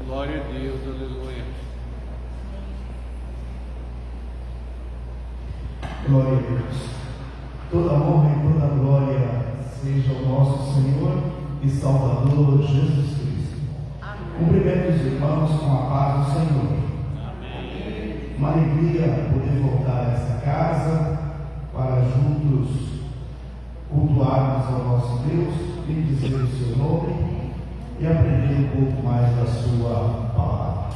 Glória a Deus, aleluia. Glória a Deus. Toda honra e toda glória seja ao nosso Senhor e Salvador Jesus Cristo. Amém. Cumprimento os irmãos com a paz do Senhor. Amém. Uma alegria poder voltar a esta casa para juntos cultuarmos ao nosso Deus, bendizer o seu nome e aprender um pouco mais da sua palavra.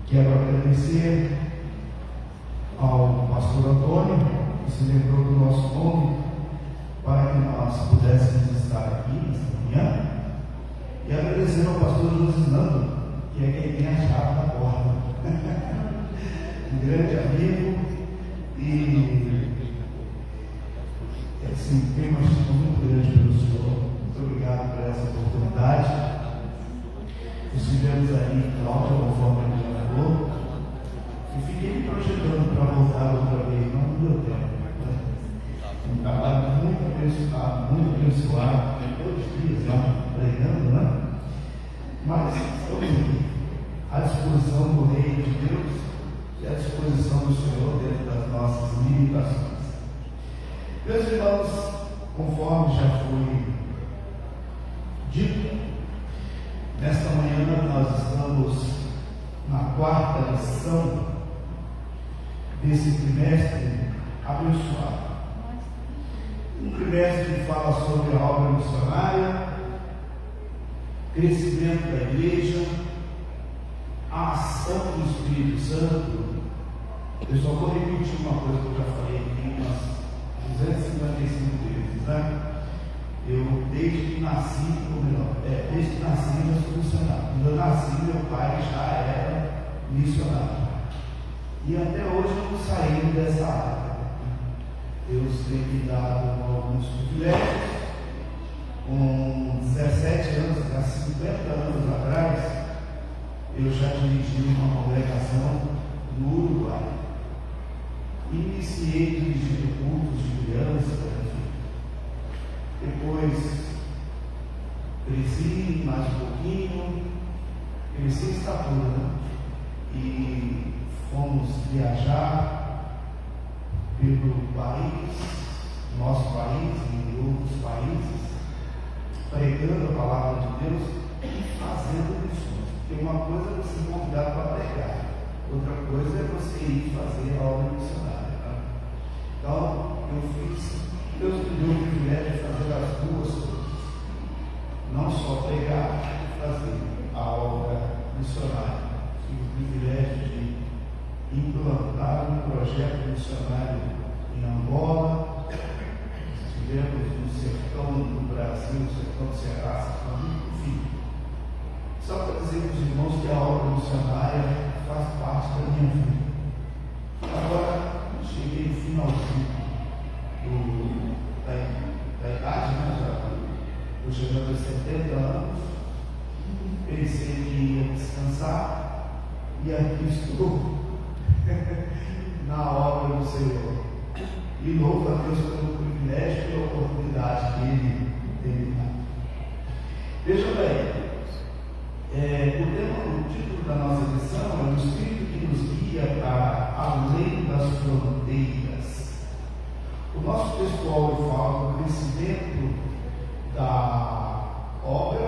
Quero agradecer ao pastor Antônio, que se lembrou do nosso nome, para que nós pudéssemos estar aqui nesta manhã, e agradecer ao pastor Josinando, que é quem tem a chave da porta, um grande amigo, e assim, tem uma estima muito grande pelo Senhor. Muito obrigado por essa oportunidade. Estivemos aí em Cláudia, conforme ele já falou, e fiquei me projetando para voltar outra vez, não deu tempo. Um trabalho muito abençoado, tem 2 dias lá pregando, né? Mas estou aqui, à disposição do Reino de Deus e à disposição do Senhor dentro das nossas limitações. Meus irmãos, conforme já foi dito, nesta manhã nós estamos na 4ª lição desse trimestre abençoado. Um trimestre que fala sobre a obra missionária, crescimento da igreja, a ação do Espírito Santo. Eu só vou repetir uma coisa que eu já falei aqui umas 255 vezes, né? Eu, desde que nasci, desde que nasci eu sou missionário. Quando eu nasci, meu pai já era missionário. E até hoje eu não saí dessa área. Deus tem me dado alguns privilégios. Com 17 anos, há 50 anos atrás, eu já dirigi uma congregação no Uruguai. Iniciei dirigindo cultos de crianças. Depois cresci mais um pouquinho, cresci em estatura, e fomos viajar pelo país, nosso país e outros países, pregando a palavra de Deus e fazendo missões. Porque uma coisa é você ser convidado para pregar, outra coisa é você ir fazer a obra missionária. Tá? Então, Deus me deu o privilégio de fazer as 2 coisas. Não só pregar, mas fazer a obra missionária. Tive o privilégio de implantar um projeto missionário em Angola. Estivemos no sertão do Brasil, no sertão do Ceará, enfim. Só para dizer para os irmãos que a obra missionária faz parte da minha vida. Agora, cheguei no finalzinho da idade, né? Já estou chegando aos 70 anos. Pensei que ia descansar e aqui estou na obra do Senhor. E louvo a Deus pelo privilégio e a oportunidade que Ele me dá. Veja bem, o título da nossa lição é o Espírito que nos guia para além das fronteiras. O nosso textual fala do crescimento da obra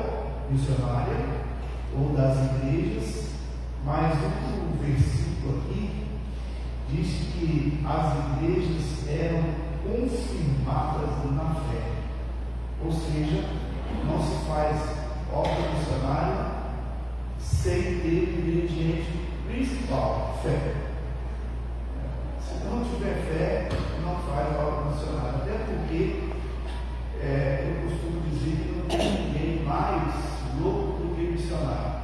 missionária ou das igrejas, mas o versículo aqui diz que as igrejas eram confirmadas na fé, ou seja, não se faz obra missionária sem ter o ingrediente principal, fé. Se não tiver fé, não faz obra missionária, até porque eu costumo dizer que não tem ninguém mais louco do que missionário.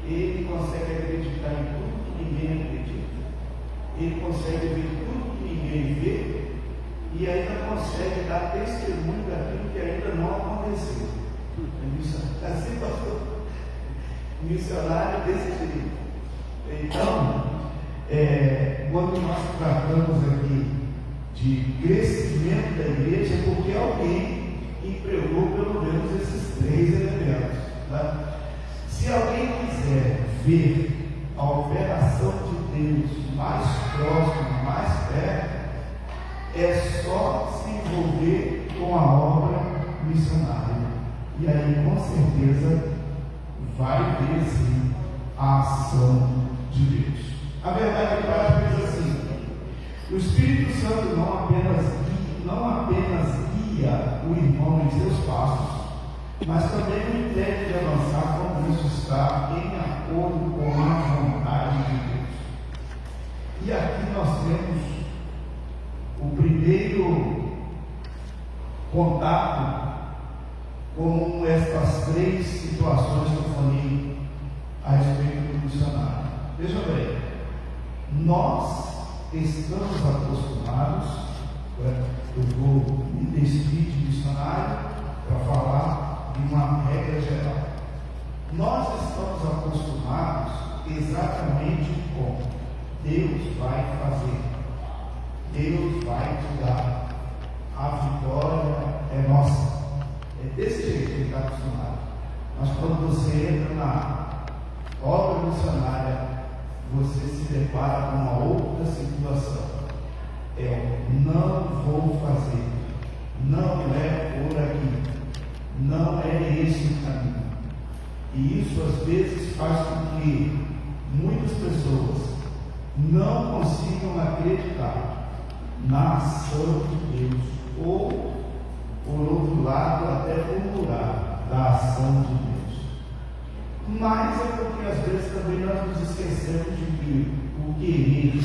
Ele consegue acreditar em tudo que ninguém acredita. Ele consegue ver tudo que ninguém vê e ainda consegue dar testemunho daquilo que ainda não aconteceu. Assim, pastor, missionário desse jeito. Então, quando nós tratamos aqui de crescimento da igreja, é porque alguém empregou pelo menos esses 3 elementos. Tá? Se alguém quiser ver a operação de Deus mais próximo, mais perto, é só se envolver com a obra missionária. E aí, com certeza, vai ver sim a ação de Deus. A verdade é que ela diz assim: o Espírito Santo não apenas guia o irmão em seus passos, mas também o impede de avançar quando isso está em acordo com a vontade de Deus. E aqui nós temos o primeiro contato com estas três situações que eu falei a respeito do missionário. Veja bem, nós estamos acostumados, eu vou me despedir de missionário para falar de uma regra geral. Nós estamos acostumados exatamente com Deus vai fazer, Deus vai te dar, a vitória é nossa. É desse jeito que ele está acostumado. Mas quando você entra na obra missionária, você se depara com uma outra situação. Não vou fazer, não é por aqui, não é esse o caminho. E isso às vezes faz com que muitas pessoas não consigam acreditar na ação de Deus, ou, por outro lado, até murmurar da ação de Deus. Mas é porque às vezes também nós nos esquecemos de que o querer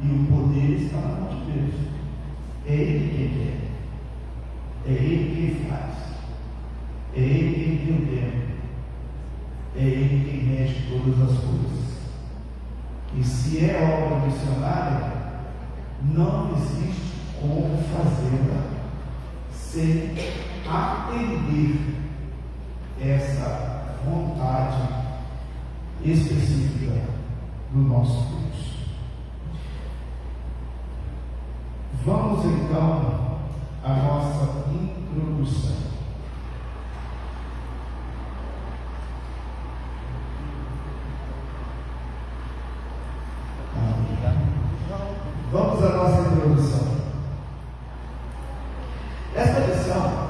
e o poder está na mão de Deus. É Ele quem quer, é Ele quem faz, é Ele quem tem o tempo, é Ele quem mexe todas as coisas. E se é obra missionária, não existe como fazê-la sem atender essa vontade específica do nosso Deus. Vamos então à nossa introdução. Vamos à nossa introdução. Esta lição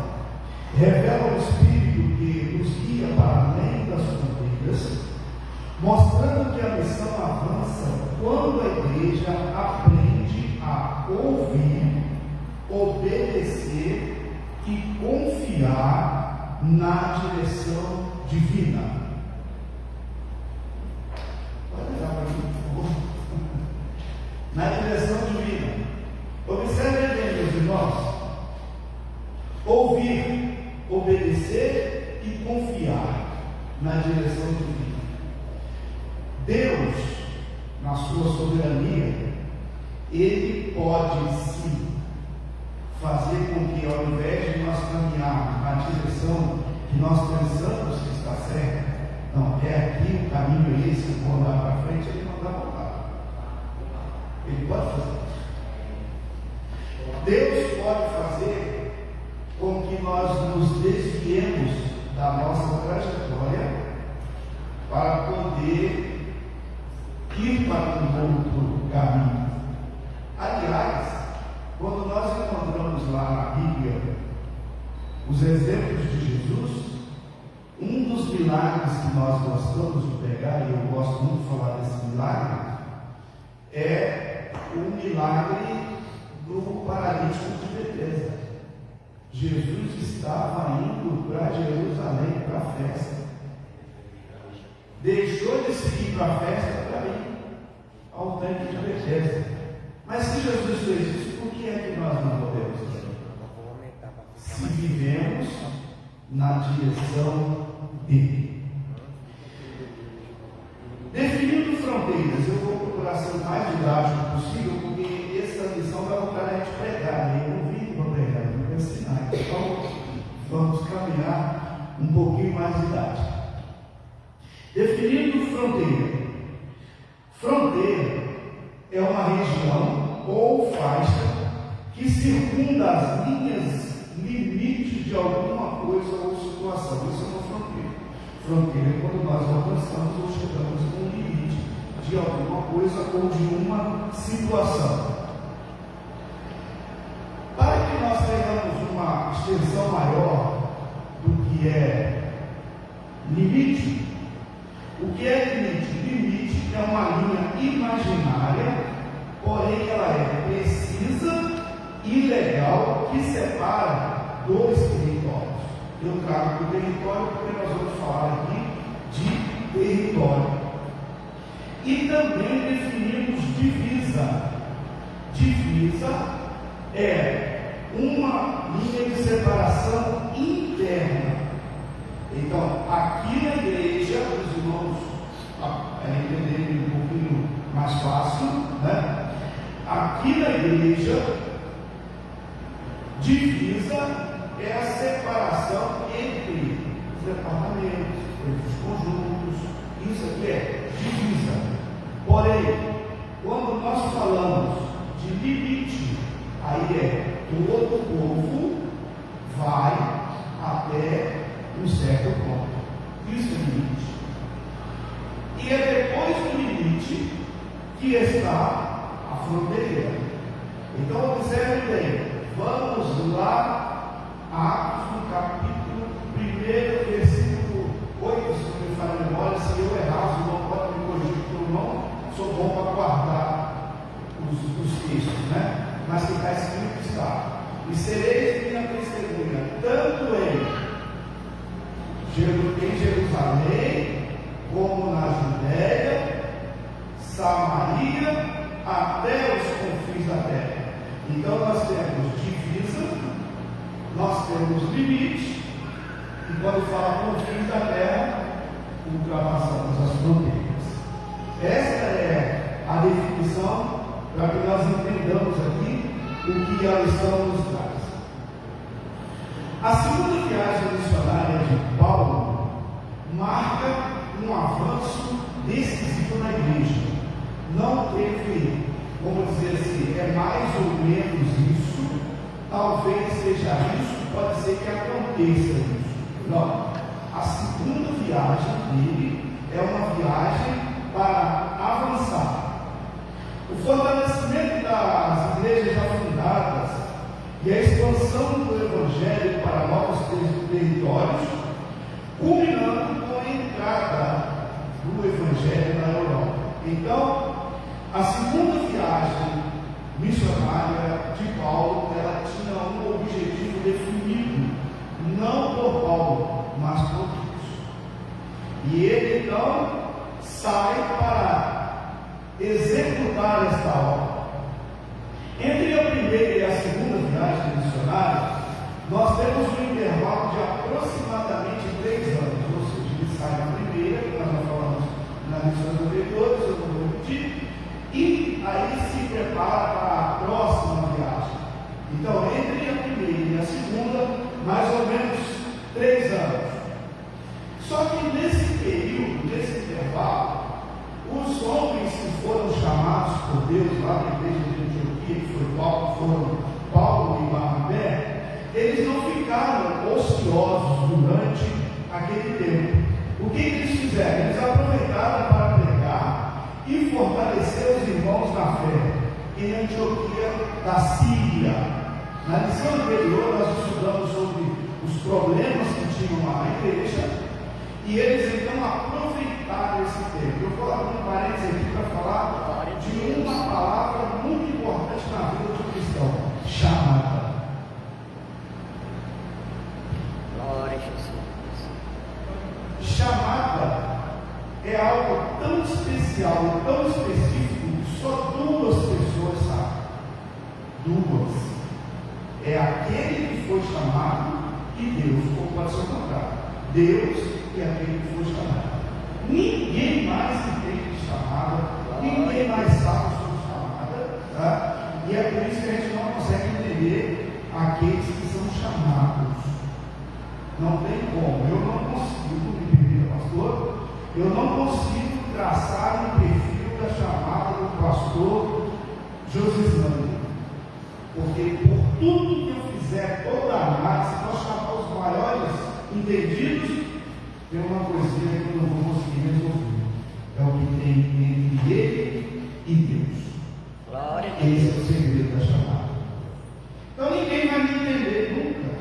revela o Espírito que nos guia para além das fronteiras, mostrando que a missão avança quando a igreja aprende a ouvir, obedecer e confiar na direção divina. Pode olhar para mim, por favor. Na direção divina. Observe bem, meus irmãos. Ouvir, obedecer e confiar na direção divina. Deus, na sua soberania, Ele pode sim fazer com que, ao invés de nós caminharmos na direção que nós pensamos que está certa, não, é aqui, o caminho é esse, eu vou andar para frente, Ele não dá voltar. Ele pode fazer isso. Deus pode fazer com que nós nos desviemos da nossa trajetória para poder ir para um outro caminho. Aliás, quando nós encontramos lá na Bíblia os exemplos de Jesus, um dos milagres que nós gostamos de pegar, e eu gosto muito de falar desse milagre, é o milagre do paralítico de Betesda. Jesus estava indo para Jerusalém para a festa. Deixou de seguir para a festa para ir ao tanque de Betesda. Mas se Jesus fez isso, por que é que nós não podemos fazer? Se vivemos na direção dele. Definindo fronteiras, eu vou procurar ser o mais didático possível, porque essa lição vai voltar a gente pregar, né? Eu não vim para pregar, eu vim para ensinar. Então, vamos caminhar um pouquinho mais didático. Definindo fronteira. Fronteira é uma região ou faixa que circunda as linhas limite de alguma coisa ou situação. Isso é uma fronteira. Fronteira quando nós alcançamos ou chegamos no limite de alguma coisa ou de uma situação. Para que nós tenhamos uma extensão maior do que é limite, o que é limite? Limite é uma linha imaginária, porém ela é precisa e legal, que separa dois territórios. Eu trago o território porque nós vamos falar aqui de território. E também definimos divisa. Divisa é uma linha de separação interna. Então, aqui na igreja, os irmãos entenderem um pouquinho mais fácil, né? Aqui na igreja, divisa é a separação entre os departamentos, entre os conjuntos. Isso aqui é divisa. Porém, quando nós falamos de limite, aí é todo o povo vai até um certo ponto. Isso é limite. E é depois do limite que está a fronteira. Então, observe bem. Vamos lá, Atos, no capítulo 1, versículo 8, se não me falha a memória. Se eu errar, o irmão pode me corrigir, porque eu não sou bom para guardar os textos, né? Mas que está escrito está. E sereis minha testemunha, tanto em Jerusalém, como na Judéia, Samaria, até os confins da terra. Então nós temos divisa, nós temos limite, e quando fala confins da terra, ultrapassamos as fronteiras. Esta é a definição para que nós entendamos aqui o que a lição nos traz. A segunda viagem missionária de Paulo marca um avanço decisivo na igreja. Não teve, vamos dizer assim, é mais ou menos isso, talvez seja isso, pode ser que aconteça isso. Não. A segunda viagem dele é uma viagem para avançar. O fortalecimento das igrejas já fundadas e a expansão do Evangelho para novos territórios, culminando com a entrada do Evangelho na Europa. Então, a segunda viagem missionária de Paulo, ela tinha um objetivo definido, não por Paulo, mas por Cristo. E ele então sai para executar esta obra. Entre a primeira e a segunda viagem missionária, nós temos um intervalo de aproximadamente 3 anos, ou seja, ele sai na primeira, que nós já falamos nas missões anteriores, eu não vou repetir, e aí se prepara para a próxima viagem. Então, entre a primeira e a segunda, mais ou menos 3 anos. Só que nesse período, nesse intervalo, os homens que foram chamados por Deus lá na igreja de Antioquia, que foram Paulo e Barnabé, eles não ficaram ociosos durante aquele tempo. O que eles fizeram? Eles aproveitaram para pregar e fortalecer os irmãos na fé em Antioquia da Síria. Na lição anterior nós estudamos sobre os problemas que tinham lá na igreja, e eles então aproveitaram esse tempo. Eu vou abrir um parênteses aqui para falar de uma palavra muito importante na vida do cristão: chamada. Glória a Jesus. Chamada é algo tão especial e tão específico que só 2 pessoas sabem. 2. É aquele que foi chamado e Deus, ou pode ser o contrário. Deus e aquele que foi chamado. Ninguém mais entende de chamada, ninguém mais sabe sobre chamada, tá? E é por isso que a gente não consegue entender aqueles que são chamados. Não tem como. Eu não consigo, me permita, pastor, eu não consigo traçar um perfil da chamada do pastor José, porque por tudo que eu fizer, toda a análise, nós chamamos os maiores entendidos, tem uma coisinha que eu não vou conseguir resolver. É o que tem entre ele e Deus. Glória a Esse é Deus. o segredo da chamada. Então ninguém vai me entender nunca.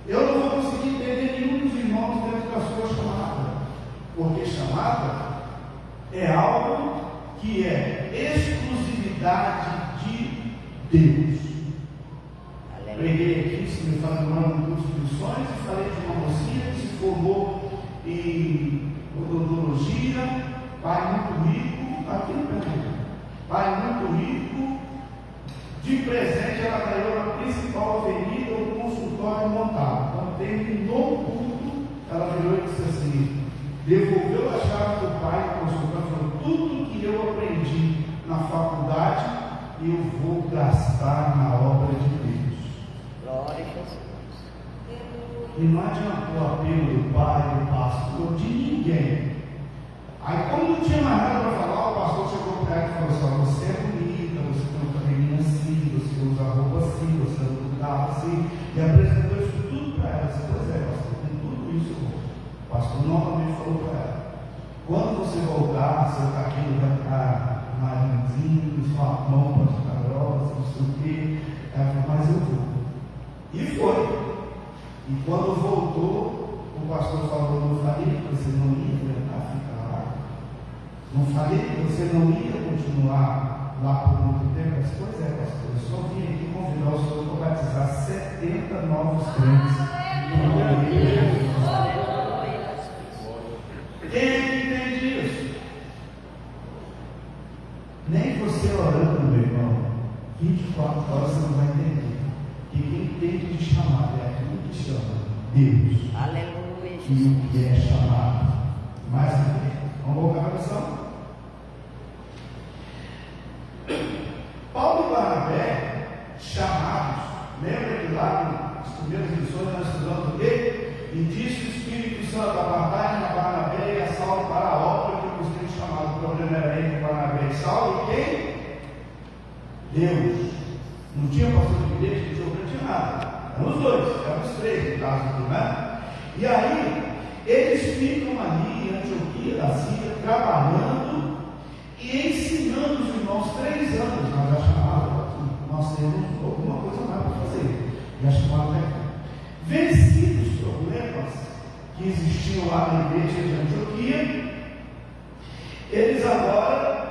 Eu não vou conseguir entender nenhum dos irmãos dentro da sua chamada. Porque chamada é algo que é exclusividade de Deus. Preguei aqui, se me fala no ano de instituições, e falei de uma mocinha que se formou em odontologia, pai muito rico, aqui no Brasil, pai muito rico, de presente ela ganhou na principal avenida o consultório montado. Então, terminou tudo, ela virou e disse assim, devolveu a chave do pai no consultório, falou, tudo que eu aprendi na faculdade, eu vou gastar na obra de Deus. Glória a Jesus. E não adiantou o apelo do pai, do pastor, de ninguém. Aí, como não tinha mais nada para falar, o pastor chegou para ela e falou assim: você é bonita, você tem um cabelinho assim, você usa roupa assim, você anda no carro assim. E apresentou isso tudo para ela. Disse, pois é, pastor, tem tudo isso. O pastor novamente falou para ela: quando você voltar, seu cabelo vai ficar marinhozinho, sua mão pode ficar grossa, não sei o quê. Ela falou: mas eu vou. E foi. E quando voltou, o pastor falou: não falei que você não ia ficar lá? Não falei que você não ia continuar lá por muito tempo? Eu disse, pois é, pastor, eu só vim aqui convidar o senhor para batizar 70 novos crentes. Quem é que entende isso? Nem você orando, meu irmão, 24 horas você não vai entender. Que quem entende de chamado é aquilo que chama Deus. Aleluia, E o que é chamado. Mais um pouco. Vamos voltar para a missão? Paulo e Barnabé, chamados, lembra que lá nas primeiras lições nós estudamos o quê? E disse o Espírito Santo a Barnabé e a Saulo para a obra que eu vos tenho chamado. O problema era entre Barnabé e Saulo e quem? Deus. Não tinha pastor de igreja, não tinha nada. Eram os dois, eram os três, no caso aqui, né? E aí, eles ficam ali em Antioquia da Síria, trabalhando e ensinando os irmãos 3 anos. Nós já chamávamos, nós temos alguma coisa mais para fazer. Já chamávamos aqui. Vencidos os problemas que existiam lá na igreja de Antioquia, eles agora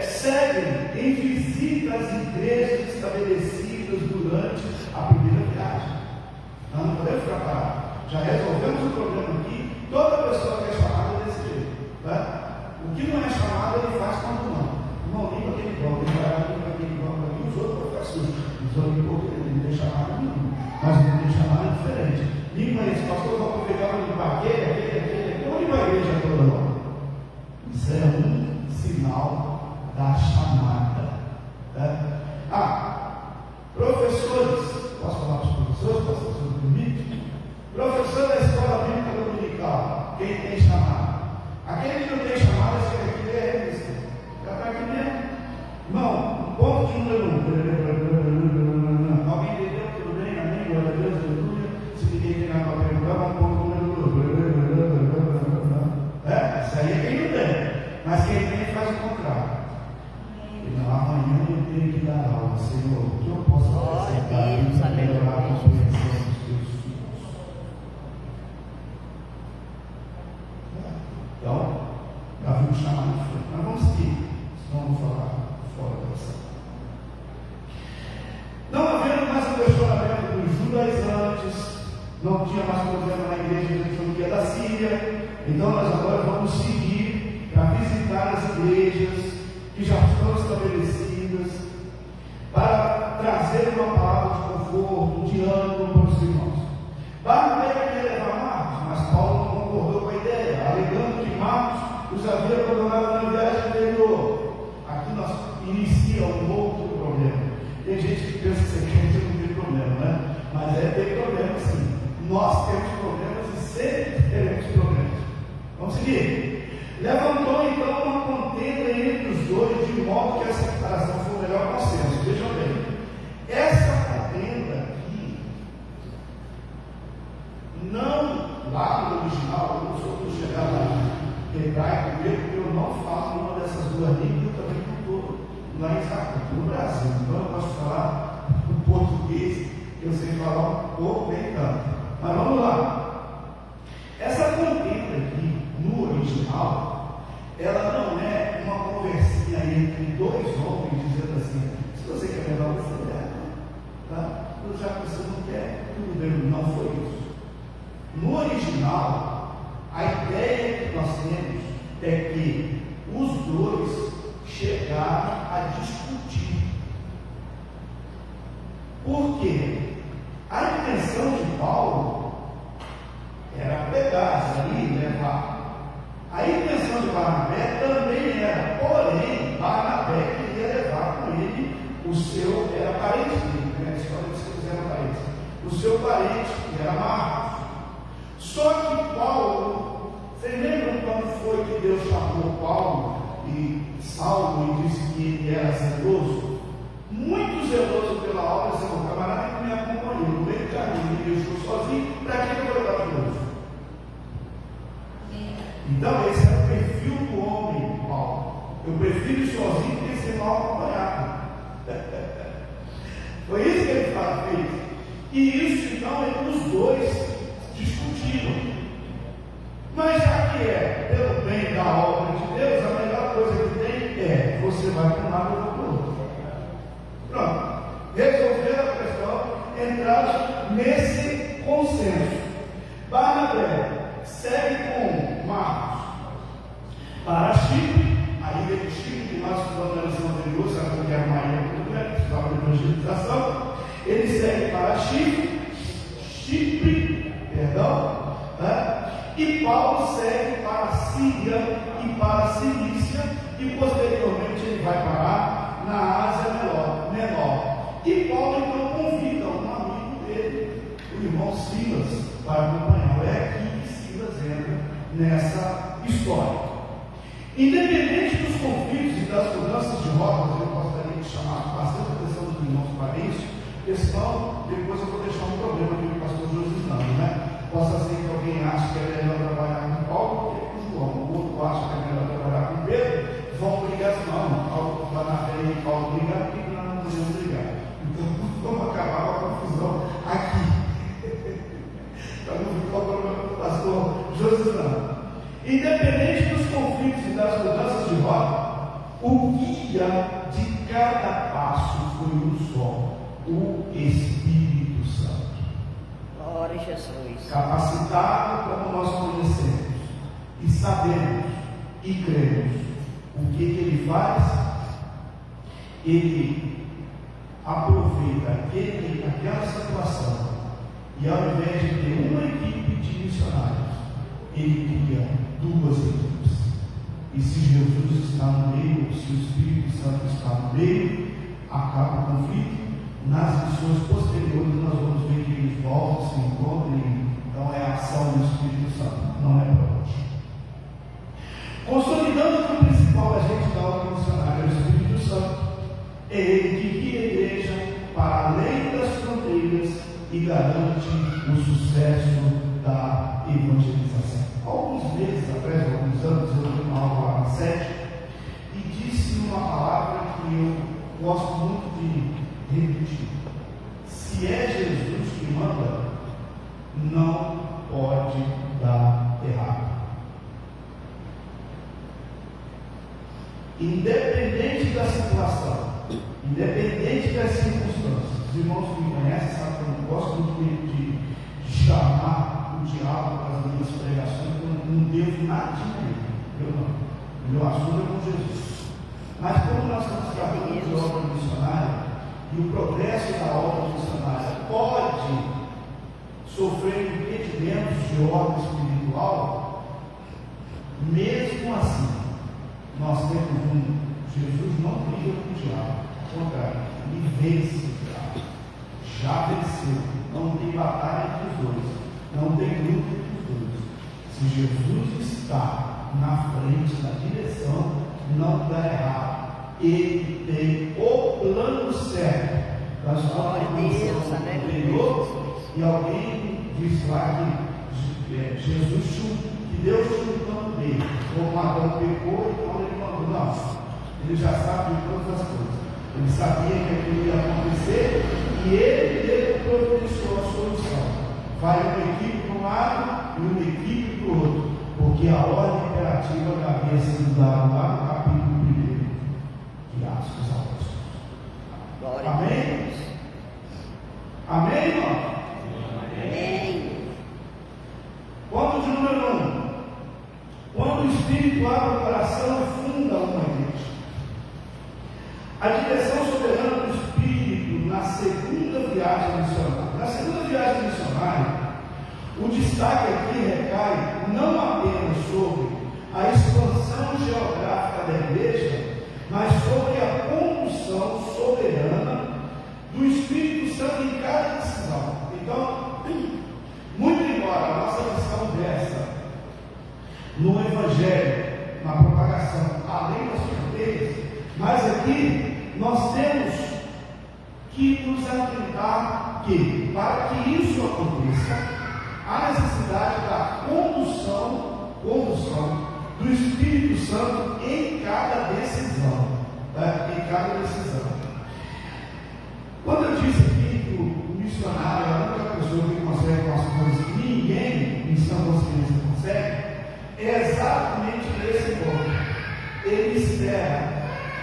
seguem em visita às igrejas estabelecidas durante a primeira viagem. Nós não podemos ficar parados. Já resolvemos o problema aqui. Toda pessoa que é chamada desse jeito. Tá? O que não é chamado, ele faz quando não. Não limpa aquele bloco, ele vai limpa aquele bloco aqui, os outros vão ficar sujos. Os outros limpam ele não tem chamado nenhum. Mas o que tem chamado é diferente. Limpa esse pastor, vamos pegar o limpar aquele. Vamos limpar a igreja toda lá. Isso é um sinal da chamada. Professores, posso falar para os professores? Posso falar sobre mim? Professor da escola bíblica dominical, quem tem chamada? Aquele que não tem chamada, esse aqui é revista. Já está aqui mesmo? Irmão, ponto de número 1. Alguém entendeu? Tudo bem? Amém? Glória a Deus, aleluia. Se ninguém tem nada para perguntar, vamos pôr o número 2. Isso aí é quem não tem. Mas quem tem faz o contrário. Então, amanhã eu tenho que dar aula, Senhor. O que eu posso acrescentar para melhorar a compreensão dos teus filhos? Então, já vimos chamar de frente. Mas vamos seguir, senão eu vou falar fora da sala. Não havendo mais o questionamento dos judaizantes, não tinha mais problema na igreja de Antioquia da Síria. Então, nós agora vamos seguir para visitar as igrejas que já estão estabelecidas, para trazer uma palavra de conforto, de ânimo para os irmãos. Barnabé queria levar Marcos, mas Paulo não concordou com a ideia, alegando que Marcos os havia abandonado na viagem anterior. Aqui nós inicia um outro problema. Tem gente que pensa que você não tem problema, né? Mas tem problema sim. Nós temos problemas e sempre teremos problemas. Vamos seguir. Levantou então uma contenda entre os dois, de modo que a separação foi o melhor consenso. Vejam bem, essa contenda aqui, não hebraico mesmo, porque eu não falo nenhuma dessas duas línguas, eu também não estou lá em Israel, no Brasil, então eu posso falar o português, eu sei falar um pouco, nem tanto. Mas vamos lá. Essa contenda aqui, no original, ela não é uma conversinha entre dois homens dizendo assim: se você quer levar, você leva, tá? Já que você não quer, tudo bem. Não foi isso. No original, a ideia que nós temos é que os dois chegaram a discutir. Por quê? A intenção de Paulo era pegar ali e levar. A intenção de Barnabé também era, porém, Barnabé queria levar com ele o seu, era parente dele, né? A história de que era parente. O seu parente, que era Marcos. Só que Paulo, vocês lembram quando foi que Deus chamou Paulo e Saulo e disse que ele era zeloso? Muito zeloso pela obra, disse: o camarada que me acompanhou no meio do caminho, me deixou sozinho, para que eu vou levar de novo? Então, esse era o perfil do homem, Paulo. Eu prefiro ir sozinho do que ser mal acompanhado. Foi isso que ele fez. E isso, então, os dois discutiram. Mas já que é pelo bem da obra de Deus, a melhor coisa que tem é: você vai para um lado e eu vou para o outro. Pronto. Resolveram a questão, entraram nesse consenso. Barnabé segue com Marcos para Chipre, a ilha de Chipre, que nós estudamos na lição anterior, sabe que é uma ilha muito grande, precisava de evangelização. Ele segue para Chipre, e Paulo segue para a Síria e para a Cilícia, e posteriormente ele vai parar na Ásia Menor. E Paulo então convida um amigo dele, o irmão Silas, para acompanhar. É aqui que Silas entra nessa história. Independente dos conflitos e das mudanças de rotas, eu gostaria de chamar bastante a atenção dos irmãos para isso, porque senão depois eu vou deixar um problema aqui com o pastor José, né? Possa ser que alguém ache que é melhor trabalhar com Paulo do que com João, o outro acha que é melhor trabalhar com Pedro, vão brigar assim: não, Paulo está na frente e Paulo brigar, porque nós não podemos brigar. Então vamos acabar com a confusão aqui. Para não ficar o problema com o pastor José. Independente dos conflitos e das mudanças de rota, o guia de cada passo foi um só: o Espírito Santo. Glória a Jesus. Capacitado como nós conhecemos e sabemos e cremos, o que ele faz? Ele aproveita aquela situação e, ao invés de ter uma equipe de missionários, ele cria duas equipes. E se Jesus está no meio, se o Espírito Santo está no meio, acaba o conflito. Nas lições posteriores nós vamos ver que eles voltam, se encontram. Então é a ação do Espírito Santo, não é para hoje. Consolidando que o principal agente da obra missionária é o Espírito Santo. É ele que guia a igreja para além das fronteiras e garante o sucesso da evangelização. Alguns meses atrás, alguns anos, eu dei uma aula lá na sede e disse uma palavra que eu gosto muito de repetir: se é Jesus que manda, não pode dar errado. Independente da situação, independente das circunstâncias, os irmãos que me conhecem sabem que eu não gosto muito de chamar o diabo para as minhas pregações, porque eu não devo nada de ninguém. Eu não. O meu assunto é com Jesus. Mas como nós estamos tratando de obra missionária, e o progresso da obra missionária pode sofrer impedimentos de ordem espiritual, mesmo assim, nós temos Jesus não briga com o diabo, ao contrário, ele vence o diabo, já venceu, não tem batalha entre os dois, não tem luta entre os dois. Se Jesus está na frente, na direção, não dá errado. Ele tem o plano certo da sua formação anterior. E alguém disse lá que Jesus que Deus tinha um plano dele. Adão pecou, então ele mandou, não, ele já sabe de todas as coisas. Ele sabia que aquilo ia acontecer e ele providenciou a solução. Vai uma equipe para um lado e uma equipe para o outro, porque a ordem imperativa já havia sido dada lá no capítulo 1 de Atos dos Apóstolos. Amém? Amém, irmão? Amém. Ponto de número 1. Quando o Espírito abre o coração e funda uma igreja. A direção soberana do Espírito na segunda viagem missionária. Na segunda viagem missionária, o destaque aqui recai não apenas sobre a expansão geográfica da igreja, mas sobre a condução soberana do Espírito Santo em cada decisão. Então, muito embora a nossa missão versa no Evangelho, na propagação, além das fronteiras, mas aqui nós temos que nos atentar que, para que isso aconteça, há necessidade da condução do Espírito Santo em cada decisão. Em cada decisão. Quando eu disse aqui que o missionário é a única pessoa que consegue com as coisas que ninguém em sã consciência consegue, é exatamente nesse ponto. Ele espera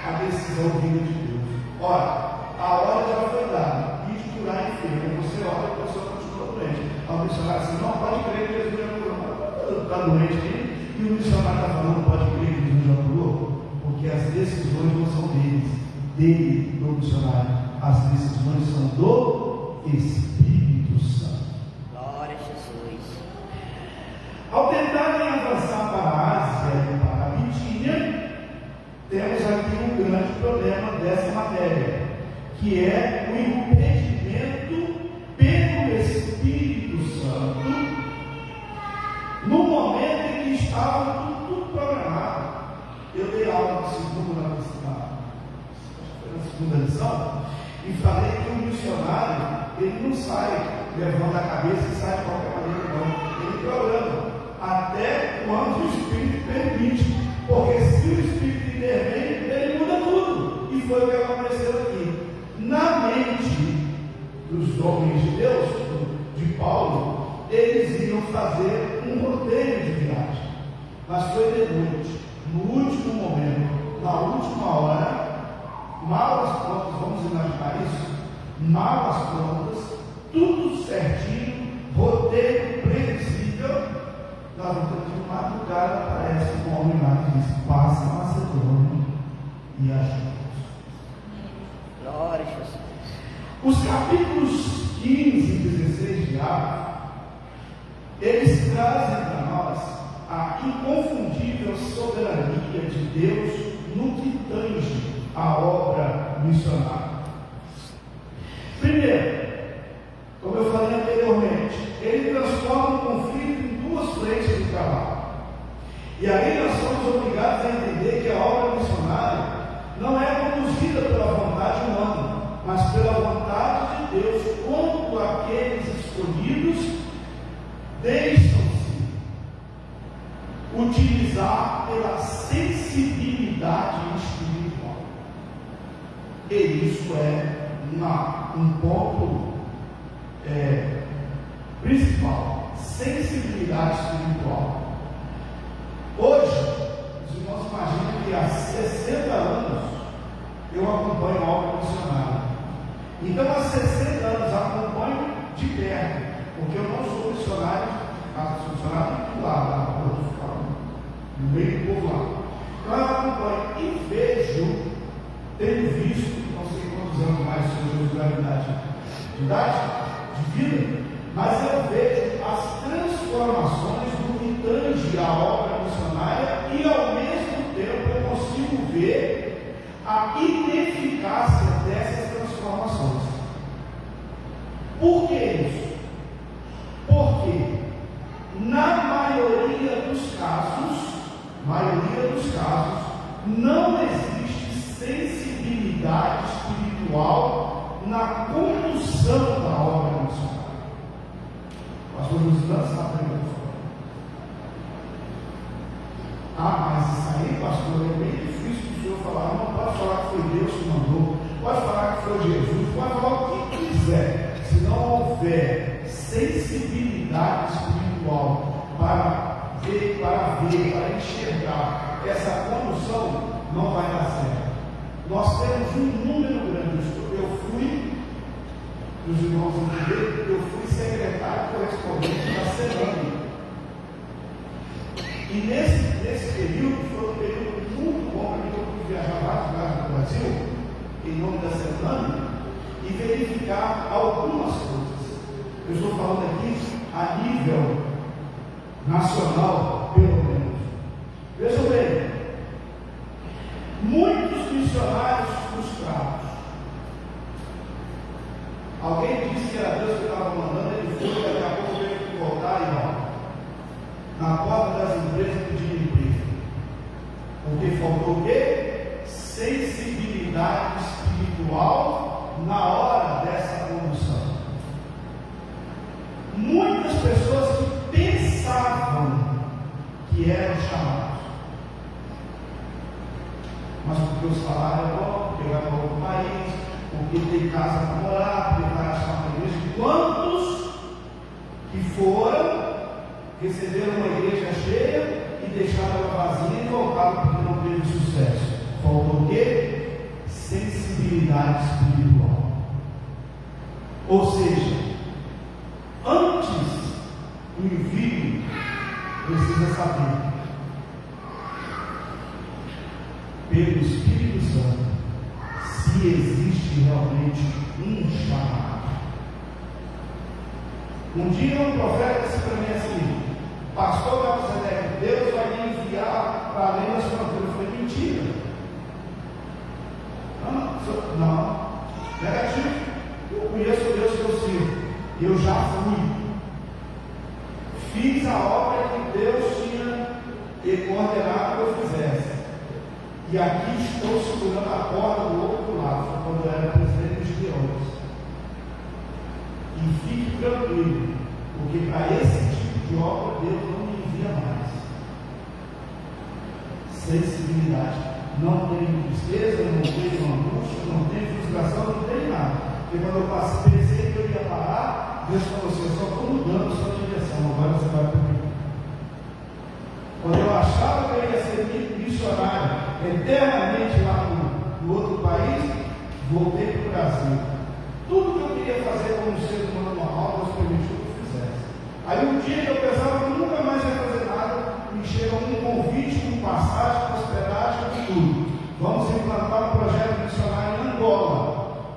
a decisão vinda de Deus. Ora, a hora já foi dada, e de curar enfermo. Você olha, a pessoa continua doente. O missionário assim, não pode crer que Jesus está doente aqui, e o missionário está falando, não pode crer que Jesus já curou, porque as decisões não são dele, do missionário. As decisões são do Espírito Santo. Glória a Jesus. Ao tentarem avançar para a Ásia e para a Bitínia, temos aqui um grande problema dessa matéria, que é o impedimento pelo Espírito Santo no momento em que estava tudo programado. Eu dei aula na segunda lição e falei que o missionário, ele não sai levando a cabeça e sai de qualquer maneira, não. Ele programa até quando o Espírito permite, porque se o Espírito intervém, ele muda tudo. E foi o que aconteceu aqui. Na mente dos homens de Deus, de Paulo, eles iam fazer um roteiro de viagem, mas foi de noite, no último momento, na última hora, malas prontas, vamos imaginar isso, malas prontas, tudo certinho, roteiro previsível. Nós vamos ter que madrugada, aparece um homem lá que diz: passa a Macedônia e ajuda-nos. Glória a Jesus. Os capítulos 15 e 16 de Atos, eles trazem para nós a inconfundível soberania de Deus no que tange a obra missionária. Primeiro, como eu falei anteriormente, ele transforma o conflito em duas frentes de trabalho. E aí nós somos obrigados a entender que a obra missionária não é conduzida pela vontade humana, mas pela vontade de Deus, quando aqueles escolhidos deixam-se utilizar pela sensibilidade espiritual. E isso é um ponto principal: sensibilidade espiritual. Hoje, os irmãos imaginam que há 60 anos eu acompanho a obra missionária. Então, há 60 anos acompanho de perto, porque eu não sou missionário, sou missionário lá, no meio do povo lá. Então, eu acompanho e vejo, tenho visto, não sei quantos anos mais sobre gravidade de idade, de vida, mas eu vejo as transformações do que tange a obra missionária e, ao mesmo tempo, eu consigo ver a ineficácia dessas transformações. Por que isso? Porque, na maioria dos casos, não existe sensibilidade espiritual na condução da obra missionária. Pastor Luiz está aprendendo. Ah, mas isso aí, pastor, é bem difícil o senhor falar. Não pode falar que foi Deus que mandou, pode falar que foi Jesus, pode falar o que quiser. Se não houver sensibilidade espiritual para ver, para enxergar essa condução, não vai dar certo. Nós temos um número grande. Eu fui, os irmãos entenderam, eu fui secretário correspondente da CELAM. E nesse período, foi um período muito bom para mim, eu fui viajar vários lugares no Brasil, em nome da CELAM, e verificar algumas coisas. Eu estou falando aqui a nível nacional, pelo menos. Vejam bem, muitos missionários frustrados. Alguém disse que era Deus que estava mandando, ele foi, daqui a pouco teve que voltar e ó, na porta das empresas pedindo emprego. Porque faltou o quê? Sensibilidade espiritual na hora dessa condução. Muitas pessoas que pensavam que eram chamados, mas porque o salário é bom, porque vai para outro país, porque tem casa para morar, porque vai achar uma igreja. Quantos que foram, receberam uma igreja cheia e deixaram ela vazia e voltaram porque não teve sucesso? Faltou o quê? Sensibilidade espiritual. Ou seja, antes do envio, precisa saber, pelo Espírito Santo, se existe realmente um chamado. Um dia um profeta disse para mim assim: pastor Melquisedeque, Deus vai me enviar para além das fronteiras. Eu falei: mentira. Não, negativo. Eu conheço o Deus que eu sirvo. Eu já fui. Fiz a obra que Deus tinha ordenado que eu fizesse. E aqui estou segurando a corda do outro lado, quando eu era presidente dos Leões. E fique tranquilo, porque para esse tipo de obra Deus não me envia mais. Sensibilidade. Não tem tristeza, não tem angústia, não tem frustração, não tem nada. Porque quando eu pensei que eu ia parar, Deus falou assim: eu só estou mudando a sua direção, agora você vai para mim. Quando eu achava que eu ia ser missionário eternamente lá no outro país, voltei para o Brasil. Tudo que eu queria fazer como ser humano normal, Deus permitiu que eu fizesse. Aí um dia que eu pensava que nunca mais ia fazer nada, me chega um convite, com passagem, com hospedagem, com tudo. Vamos implantar um projeto missionário em Angola.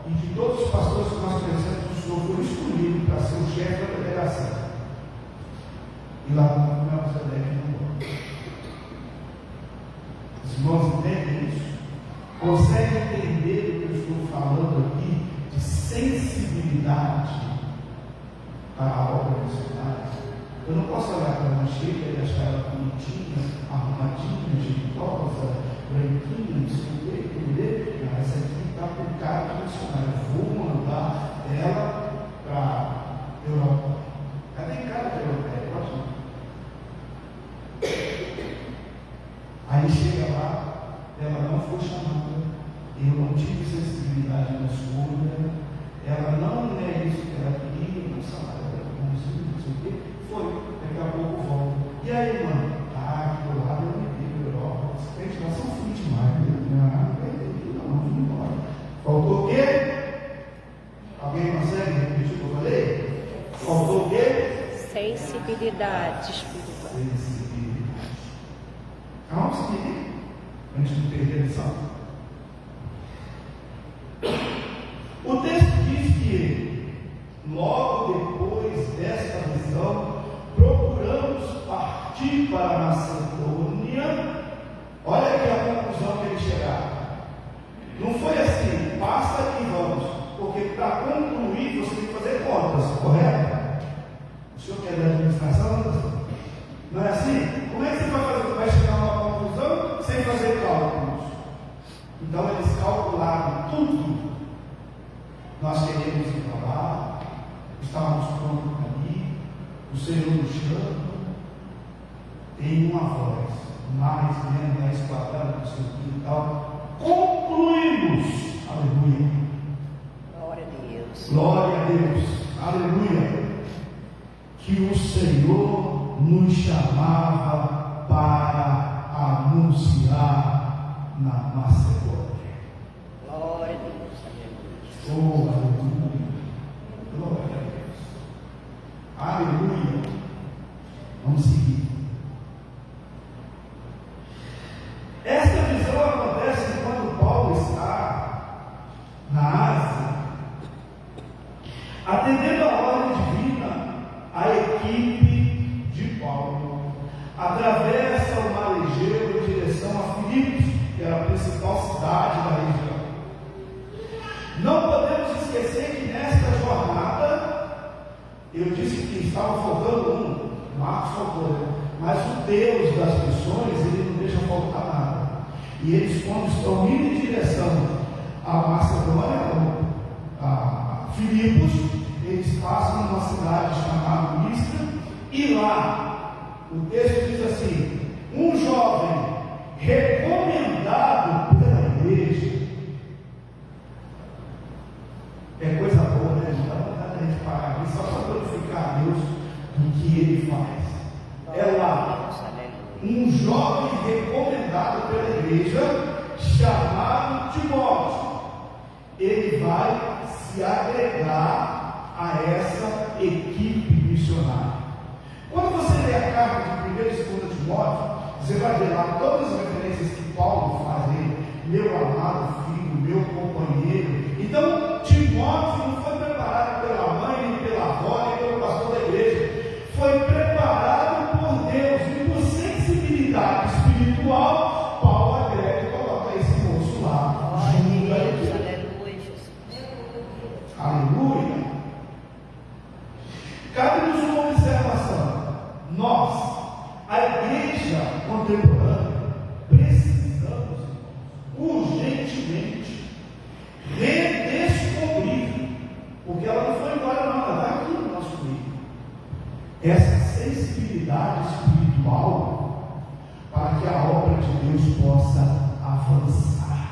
E de todos os pastores que nós conhecemos, o senhor foi escolhido para ser o chefe da delegação. E lá no Melquisedeque em Angola. Os irmãos entendem isso? Conseguem entender o que eu estou falando aqui de sensibilidade para a obra missionária? Eu não posso olhar para uma cheia e achar ela bonitinha, arrumadinha, jeitosa, branquinha, não sei o que, entender? Não, essa aqui está com cara de missionária. Vou mandar ela para a Europa. Ela tem cara de europeia, pode não? Aí chega lá, ela não foi chamada, eu não tive sensibilidade na escolha, ela não é isso que ela queria, não sabe, não sei o que, foi, daqui a pouco volta. E aí, irmã? Aqui do lado eu me digo, Europa, os crentes lá são frios demais, não, vim embora. Faltou o quê? Alguém consegue repetir o que eu falei? Faltou o quê? Sensibilidade espiritual. Sensibilidade. Calma, seguir, antes de perder a lição. O texto diz que, logo depois desta visão, procuramos partir para a Macedônia. Olha aqui a conclusão que eles chegaram. Não foi assim, passa e vamos, porque para concluir você tem que fazer contas, correto? O senhor que é da administração, não é assim? Como é que você vai fazer? Vai chegar a uma conclusão sem fazer cálculos. Então eles calcularam tudo. Nós queremos ir para lá, estávamos prontos ali, o Senhor nos chama, tem uma voz, mais, menos, quadrado, não sei o que e tal. Concluímos, aleluia. Glória a Deus. Glória a Deus, aleluia. Que o Senhor nos chamava para anunciar na Macedônia. Glória a Deus. Aleluia. Oh, aleluia. Glória a Deus. Aleluia. Vamos seguir. Esta visão acontece quando Paulo está na Ásia, atendendo a ordem divina. A equipe de Paulo atravessa o mar Egeu em direção a Filipos, que era a principal cidade da região. Não podemos esquecer que nesta jornada, eu disse que estava faltando Marcos faltou, mas o Deus das missões, ele não deixa faltar nada. E eles, quando estão indo em direção a Macedônia, a Filipos, eles passam numa cidade chamada Listra, e lá, o texto diz assim: um jovem recomendado pela igreja. É coisa boa, né? Não dá vontade de a gente parar aqui só para glorificar a Deus do que Ele faz. É lá, um jovem recomendado pela igreja, chamado Timóteo. Ele vai se agregar a essa equipe missionária. Quando você lê a carta de 1 e 2 Timóteo, você vai ver lá todas as referências que Paulo faz nele: meu amado filho, meu companheiro. Então, Timóteo não foi preparado pela mãe, nem pela avó, nem pelo pastor da igreja. Foi preparado por Deus, e por sensibilidade espiritual, Paulo agrega e coloca esse moço lá. Aleluia. Cabe-nos uma observação. Nós, a igreja contemporânea, precisamos urgentemente redescobrir, porque ela não foi embora, não, ela está aqui no nosso meio, essa sensibilidade espiritual para que a obra de Deus possa avançar.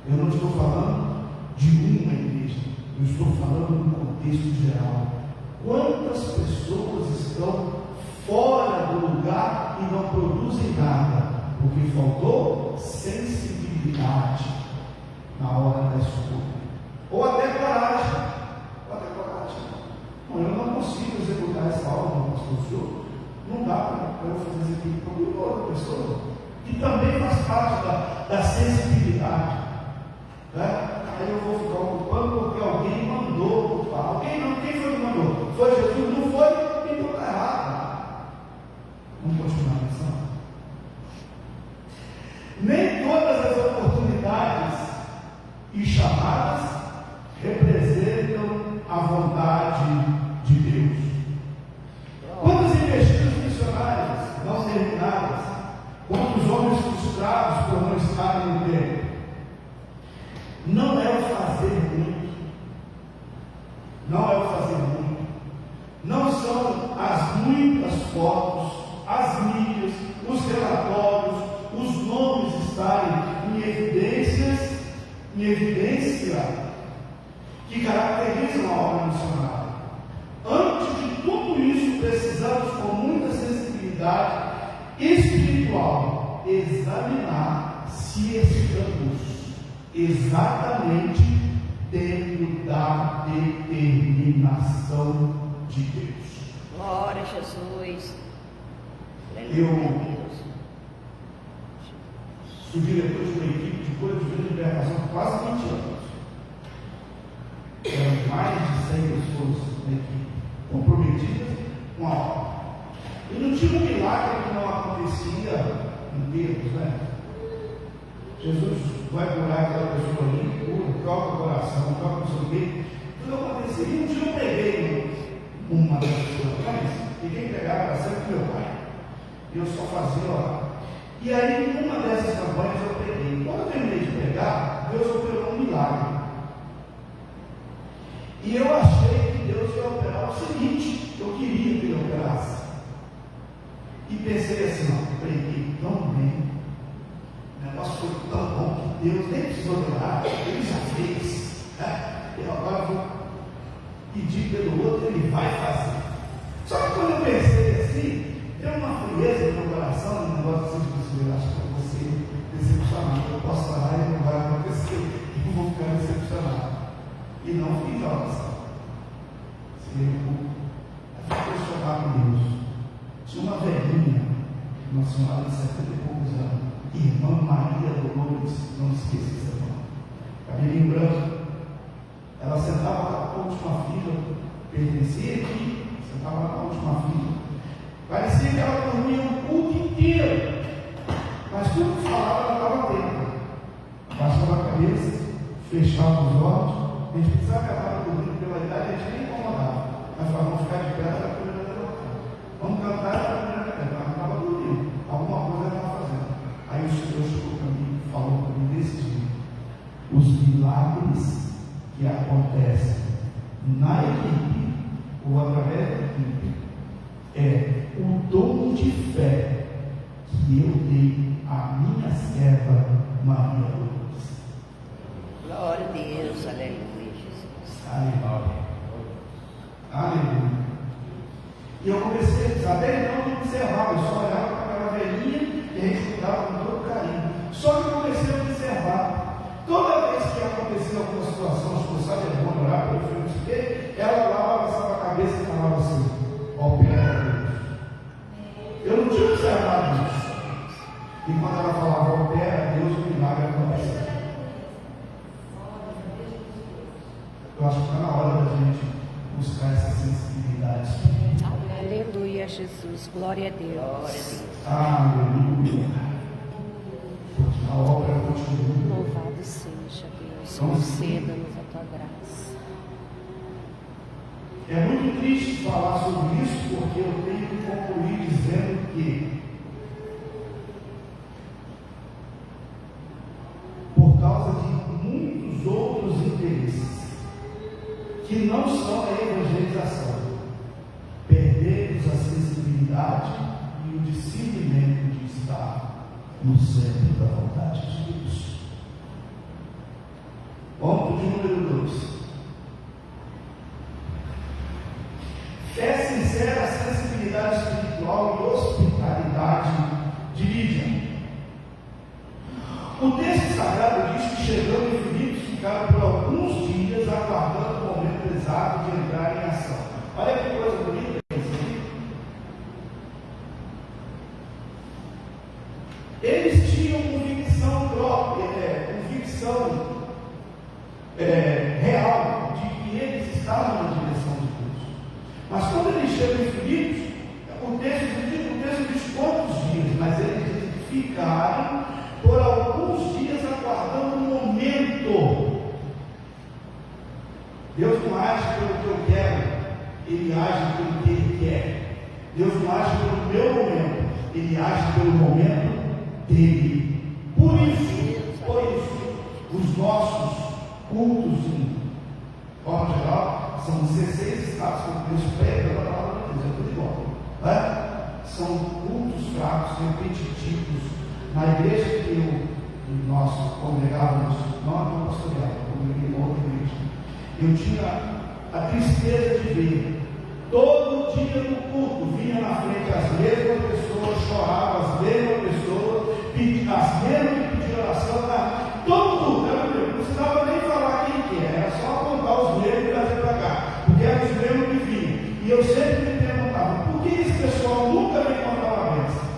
Eu não estou falando de uma igreja, eu estou falando no contexto geral. Quantas pessoas estão fora do lugar e não produzem nada, porque faltou sensibilidade na hora da escolha, ou até coragem. Não, eu não consigo executar essa obra, pastor, senhor. Não dá para eu fazer isso aqui com outra pessoa, que também faz parte da sensibilidade, né? Aí eu vou ficar ocupando porque alguém mandou ocupar. Alguém não, quem foi que mandou? Foi Jesus? Não foi? Então está errado. Vamos continuar a missão. Nem todas as oportunidades e chamadas representam a vontade de Deus. Quantas investidas missionárias não terminadas? Quantos homens frustrados por não estarem no tempo? Não é o fazer muito, não é o fazer muito, não são as muitas fotos, as mídias, os relatórios, os nomes estarem em evidência que caracterizam a obra missionária. Antes de tudo isso, precisamos, com muita sensibilidade espiritual, examinar se estamos exatamente dentro da determinação de Deus. Glória a Jesus. Eu sou diretor de uma equipe de cura de vida e libertação há quase 20 anos. Eram mais de 100 pessoas na equipe, comprometidas com a obra. E não tinha um milagre que não acontecia em termos, né? Jesus vai curar aquela pessoa ali, cura, toca o coração, toca o seu peito, tudo acontecia. E um dia eu peguei uma dessas campanhas, e quem pegava era sempre meu pai. E eu só fazia lá. E aí, numa dessas campanhas eu peguei. Quando eu terminei de pegar, Deus operou um milagre. E eu achei que Deus ia operar o seguinte: eu queria que Ele operasse. pensei assim, ó, preguei tão bem, o negócio foi tão bom que Deus nem precisou orar, Ele já fez, né? Eu agora vou pedir pelo outro, Ele vai fazer. Só que quando eu pensei assim, deu uma frieza no meu coração, um negócio assim de você, acho que eu vou ser decepcionado, eu posso falar e não vai acontecer, eu vou ficar decepcionado. E não fiz a oração. Eu fui questionar com Deus. Tinha uma velhinha, uma senhora de 70 e poucos anos, irmã Maria Dolores, não esqueça dessa irmã, cabelinho branco. Ela sentava na última fila, pertencia aqui, sentava na última fila. Parecia que ela dormia o culto inteiro, mas tudo que falava ela estava atenta. Baixava a cabeça, fechava os olhos. A gente precisava que ela estava dormindo pela idade, a gente nem incomodava. Mas falava, vamos ficar de pé, ela era a primeira a levantar. Vamos cantar, ela era a primeira a levantar. Ela não estava dormindo, alguma coisa ela estava fazendo. Aí o Senhor chegou para mim e falou para mim desse jeito: os milagres que acontecem na equipe ou através da equipe é o dom de fé que eu dei à minha serva Maria Lourdes. Glória a Deus, aleluia, Jesus. Aleluia. Aleluia. E eu comecei, saber não me observava, eu só olhava para aquela velhinha e a gente cuidava com todo carinho. Só que eu comecei a observar. Toda vez que acontecia alguma situação, as pessoas é bom orar pelo filho de Deus, ela lá balançava a cabeça e falava assim: opera Deus. Eu não tinha observado isso. E quando ela falava opera Deus, o milagre acontecia. Eu acho que está na hora da gente buscar essa sensibilidade. Aleluia, Jesus. Glória a Deus. Aleluia. A obra continua. Louvado seja Deus. Conceda-nos a tua graça. É muito triste falar sobre isso, porque eu tenho que concluir dizendo que, por causa de muitos outros interesses, que não são a evangelização, perdemos a sensibilidade e o discernimento de estar no centro da vontade de Deus. Ponto de número 2. Fé sincera, sensibilidade espiritual e hospitalidade de Lídia. O texto sagrado diz que chegando em Filipos ficaram por alguns dias aguardando o momento exato de entrar em ação. Olha que coisa bonita isso aqui. Eles tinham convicção própria, convicção real de que eles estavam na direção de Deus. Mas quando eles chegam em Filipos, o texto diz quantos dias, mas eles ficaram por alguns dias aguardando um momento. Deus não age pelo que eu quero, Ele age pelo que Ele quer. Deus não age pelo meu momento, Ele age pelo momento dele. Por isso, os nossos cultos, em forma geral, são 16 estados que Deus pega pela palavra de Deus, é tudo igual, né? São cultos fracos, repetitivos. Na igreja que nós congregávamos, não pastoreava, congreguei em outra igreja, eu tinha a tristeza de ver todo dia no culto, vinha na frente as mesmas pessoas, choravam as mesmas pessoas, as mesmas que pediam oração, todo culto, não precisava nem falar quem que era só apontar os mesmos e trazer para cá, porque eram os mesmos que vinham. E eu sempre me perguntava, por que esse pessoal nunca me contava a bênção?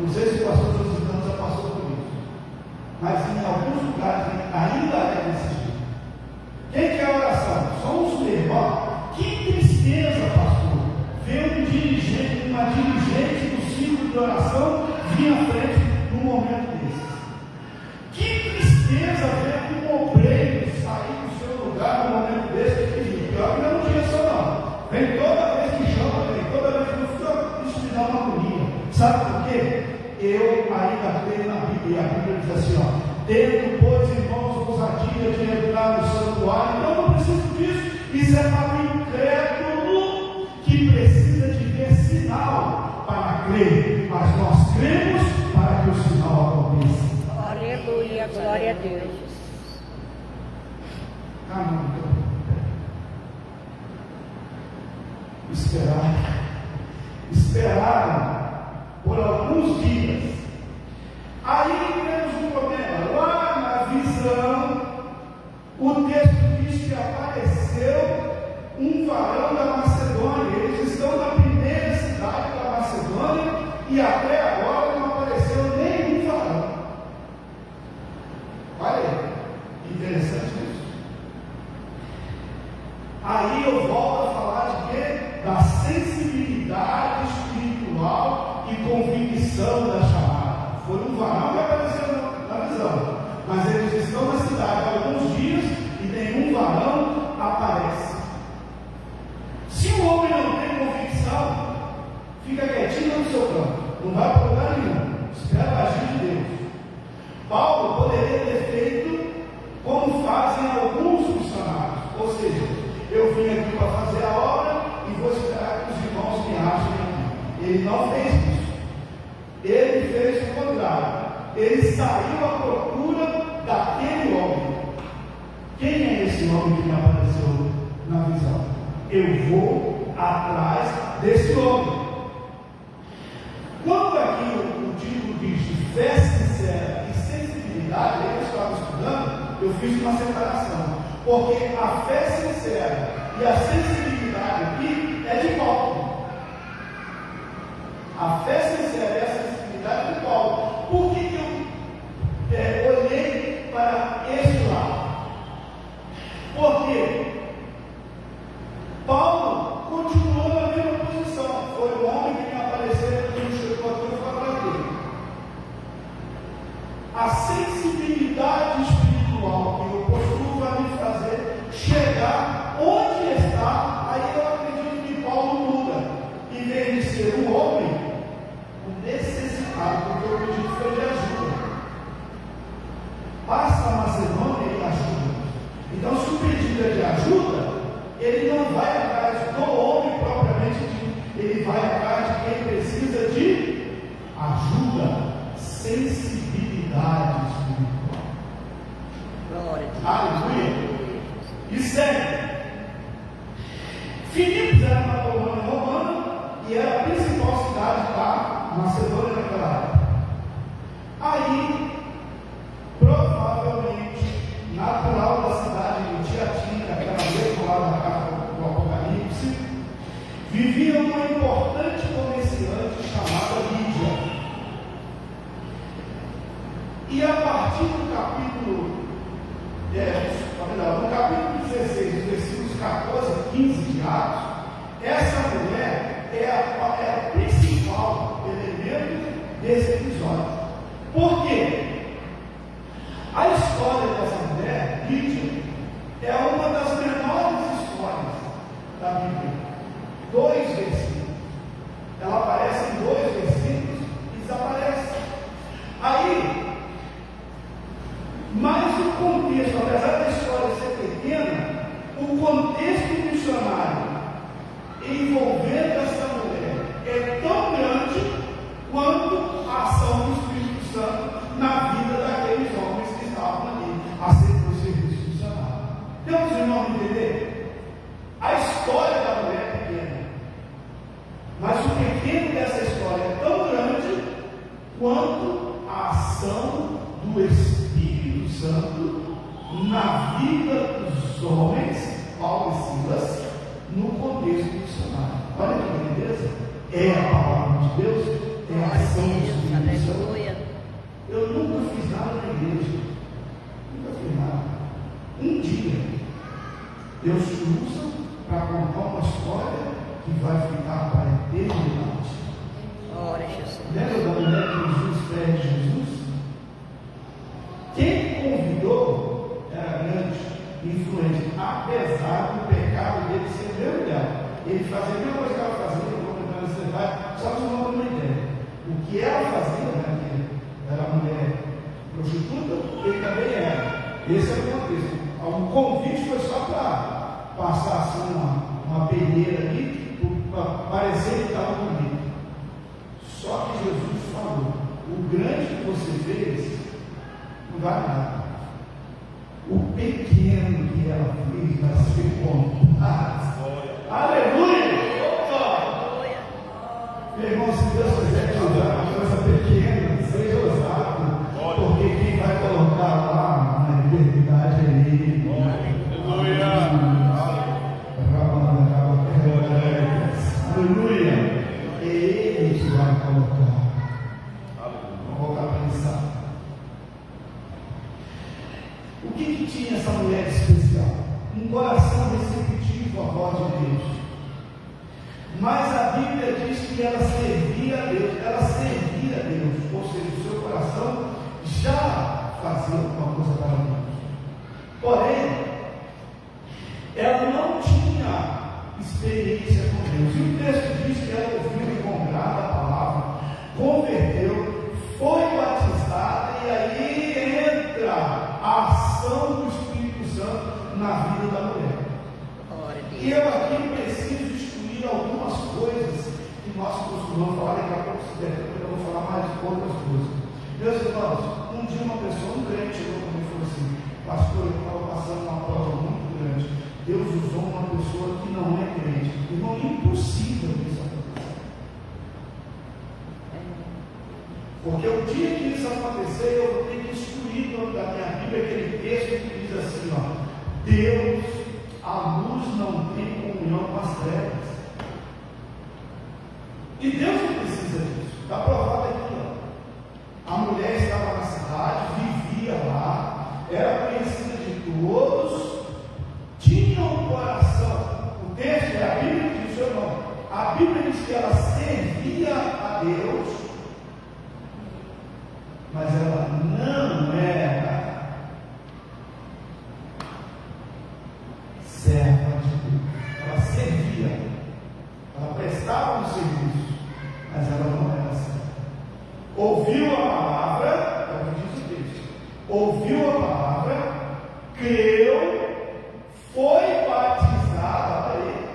Não sei se o pastor Jositano já passou por isso, mas em alguns lugares ainda é desse jeito. Quem quer oração? Só os mesmos. Que tristeza, pastor, ver uma dirigente do ciclo de oração vir à frente num momento desse. Que tristeza ver um obreiro sair do seu lugar num momento desse. E pior que não tinha só não. Vem toda vez que chama, vem toda vez que eu fico, isso me dá uma agonia. Sabe por quê? Eu ainda creio na Bíblia, e a Bíblia diz assim, tendo, pois, irmãos, ousadia de entrar no santuário, então não preciso disso, isso é para o incrédulo. que precisa de ver sinal para crer, mas nós cremos para que o sinal aconteça. Aleluia, glória a Deus. Esperaram por alguns dias. Aí temos um problema. Lá na visão, o texto diz que apareceu um varão da Macedônia. Eles estão na primeira cidade da Macedônia e até agora não apareceu nenhum varão. Olha aí, interessante isso. Aí eu volto a falar de quê? Da sensibilidade espiritual e convicção da chamada. Foi um varão que apareceu na visão, mas eles estão na cidade há alguns dias e nenhum varão aparece. Se o homem não tem convicção, fica quietinho no seu canto, não vai para lugar nenhum, espera a agir de Deus. Paulo poderia ter feito como fazem alguns missionários, ou seja, eu vim aqui para fazer a obra e vou esperar que os irmãos me achem aqui. Ele não fez isso. Ele fez o contrário. Ele saiu à procura daquele homem. Quem é esse homem que me apareceu na visão? Eu vou atrás desse homem. Quando aqui o título diz de fé sincera e sensibilidade, eu estava estudando, eu fiz uma separação. Porque a fé sincera e a sensibilidade aqui é de Paulo. A fé sincera e a sensibilidade é de Paulo. Por que eu olhei para esse lado? Porque Paulo continuou na mesma posição. Foi o homem que me apareceu quando chegou aqui e falou dele. A sensibilidade espiritual que eu possuo vai me fazer chegar onde está. Aí eu acredito que Paulo muda. Em vez de ser um homem, um necessitado, porque o pedido foi de ajuda. Passa a Macedônia e ajuda. Então, se o pedido é de ajuda, ele não vai atrás do homem propriamente dito, ele vai atrás de quem precisa de ajuda, sensibilidade espiritual. Glória a Deus. Aleluia. E segue. Filipos era uma colônia romana e era a principal cidade da Macedônia naquela época. Aí, provavelmente, natural da cidade de Tiatira, aquela mesma lá na carta do Apocalipse, vivia uma importante comerciante chamada Lídia. E a partir do capítulo no capítulo 16, versículos 14 a 15 de Atos, essa mulher é o principal elemento desse episódio. Por quê? A história dessa mulher, Lídia, é uma das menores histórias da Bíblia. 2 versículos. Ela aparece em 2 versículos e desaparece. Aí, mas o contexto, apesar da história ser pequena, o contexto missionário envolvendo essa mulher é tão grande quanto a ação do Espírito Santo na vida daqueles homens que estavam ali a servir o serviço missionário. Temos irmãos entender? A história da mulher é pequena, mas o pequeno dessa história é tão grande quanto a ação do Espírito Santo na vida dos homens, Paulo e Silas, no contexto missionário. Olha que beleza! É a palavra de Deus, é a ação do Espírito Santo. Eu nunca fiz nada na igreja, nunca fiz nada. Um dia, Deus te usa para contar uma história que vai ficar para a eternidade. Glória a Jesus. Lembra da mulher que Jesus pede Jesus? Quem convidou era grande, influente, apesar do pecado dele ser o mesmo dela. Ele fazia a mesma coisa que ela fazia, eu vou contando esse detalhe, só que não tem uma ideia. O que ela fazia, né, que era mulher prostituta, ele também era. Esse é o contexto. O convite foi só para passar assim uma peneira ali, para parecer que estava bonito. Só que Jesus falou: o grande que você fez não vale nada. O pequeno que ela fez vai ser contado. Aleluia! Meu irmão, se Deus quiser te usar uma coisa pequena, seja ousado, porque quem vai colocar lá na eternidade é Ele. Aleluia! É Ele que vai colocar. Vamos voltar a pensar. O que tinha essa mulher especial? Um coração receptivo à voz de Deus. Mas a Bíblia diz que ela servia a Deus, ou seja, o seu coração já fazia alguma coisa para Deus. Porém, ela não tinha experiência com Deus. E o texto diz que ela ouviu com grata a palavra, converteu, foi batizada, e aí entra a ação do Espírito Santo na vida da mulher. E eu aqui preciso excluir algumas coisas que nós costumamos falar. Daqui a pouco, se der tempo, eu vou falar mais outras coisas. Meus irmãos, um dia uma pessoa, um crente, chegou comigo e falou assim: pastor, eu estava passando uma prova muito grande. Deus usou uma pessoa que não é crente. Irmão, é impossível isso acontecer. Porque o dia que isso acontecer, eu vou ter que excluir da minha Bíblia aquele texto que diz assim: ó, Deus, a luz não tem comunhão com as trevas. E Deus não precisa disso. Está provado aqui, ó. A mulher estava na cidade, vivia lá, era conhecida de todos, tinha um coração. O texto é a Bíblia que diz, irmão. A Bíblia diz que ela servia a Deus, mas ela não era serva de Deus. Ela servia, ela prestava um serviço, mas ela não era serva. Ouviu a palavra, é o que diz o texto. Ouviu a palavra, creu, foi batizada para ele.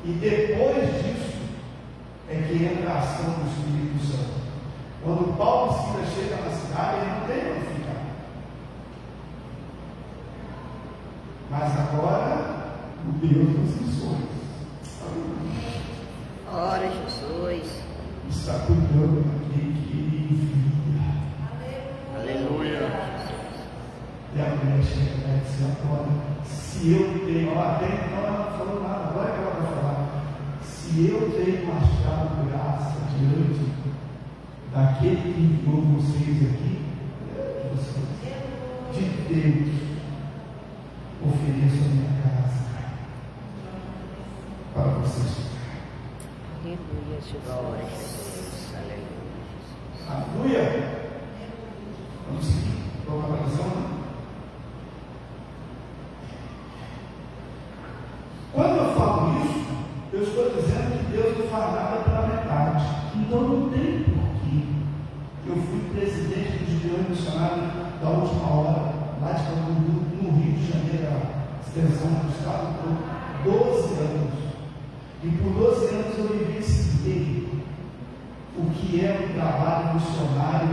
E depois disso é que entra a ação do Espírito Santo. Quando Paulo e Silas chegam na cidade, ele não tem onde ficar. Mas agora, o Deus das missões. Ora, Jesus. Está cuidando daquele que ele envia. Aleluia. E a mulher chega e diz: agora, se eu tenho, ela não falou nada, agora que ela vai falar. Se eu tenho achado graça diante daquele que enviou vocês aqui, de Deus, ofereço a minha casa para vocês. Aleluia, Jesus. Glória a Jesus. Aleluia. Aleluia. Vamos seguir. Vamos para a lição. Quando eu falo isso, eu estou dizendo que Deus não faz nada pela metade. Então não tem porquê. Eu fui presidente do Jubileu Missionário da última hora, lá de Camboriú, no Rio de Janeiro, a extensão do estado, por 12 anos. E por 12 anos eu vivenciei o que é o trabalho missionário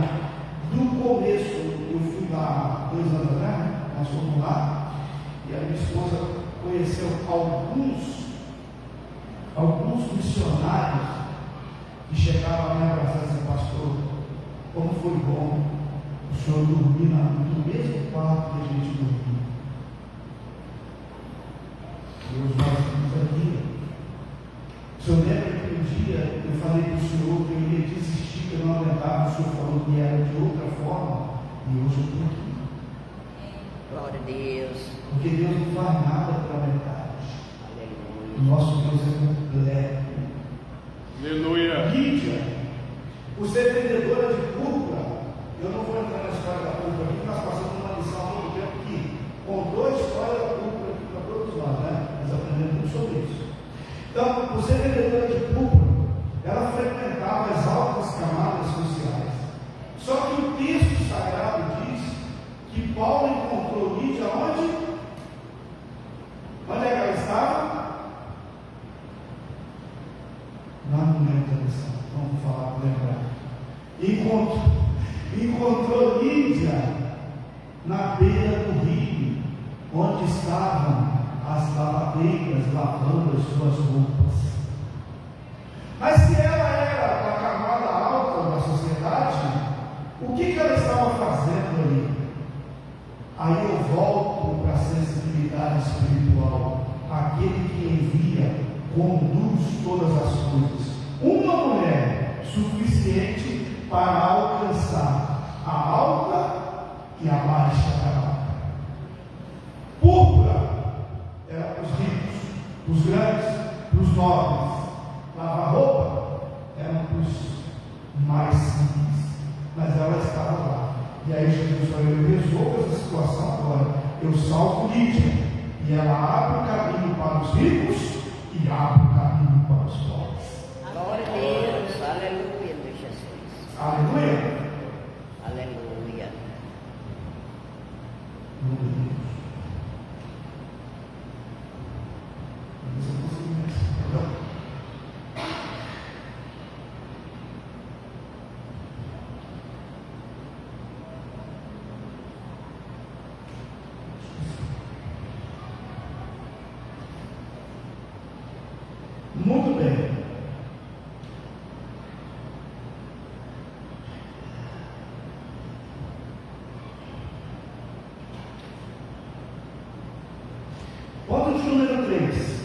do começo. Eu fui lá 2 anos atrás, né? Nós fomos lá, e a minha esposa conheceu alguns missionários que chegavam a me abraçar e dizer: pastor, como foi bom o senhor dormir no mesmo quarto que a gente dormia. E os nossos aqui. O senhor lembra que um dia eu falei para o senhor que eu ia desistir, que eu não aguentava, o senhor falou que era de outra forma, e hoje eu estou aqui. Glória a Deus. Porque Deus não faz nada pela metade. Aleluia. O nosso Deus é completo. Aleluia. Lídia, por ser vendedora de púrpura, eu não vou entrar na história da púrpura aqui, nós passamos uma lição há muito tempo que contou a história da púrpura aqui para todos nós, né? Nós aprendemos muito sobre isso. Então, por ser vendedora de púrpura, ela frequentava as altas camadas sociais. Só que o texto sagrado diz que Paulo encontrou Lídia onde? Onde é que ela estava? depressão. Vamos falar, lembrar. Encontrou Lídia na beira do rio, onde estavam as lavadeiras lavando as suas roupas. Mas se ela era da camada alta da sociedade, o que ela estava fazendo ali? Aí eu volto para a sensibilidade espiritual. Aquele que envia conduz todas as coisas. Uma mulher suficiente para alcançar a alta e a baixa camada. Púrpura era para os ricos, para os grandes, para os nobres. Lavar roupa era para os mais simples. Mas ela estava lá. E aí Jesus falou: eu resolvo essa situação agora. Eu salvo Lídia. E ela abre o caminho para os ricos e abre o caminho para os pobres. Glória a Deus. Aleluia, Deus Jesus. Aleluia. Aleluia. Muito bem. Ponto de número 3.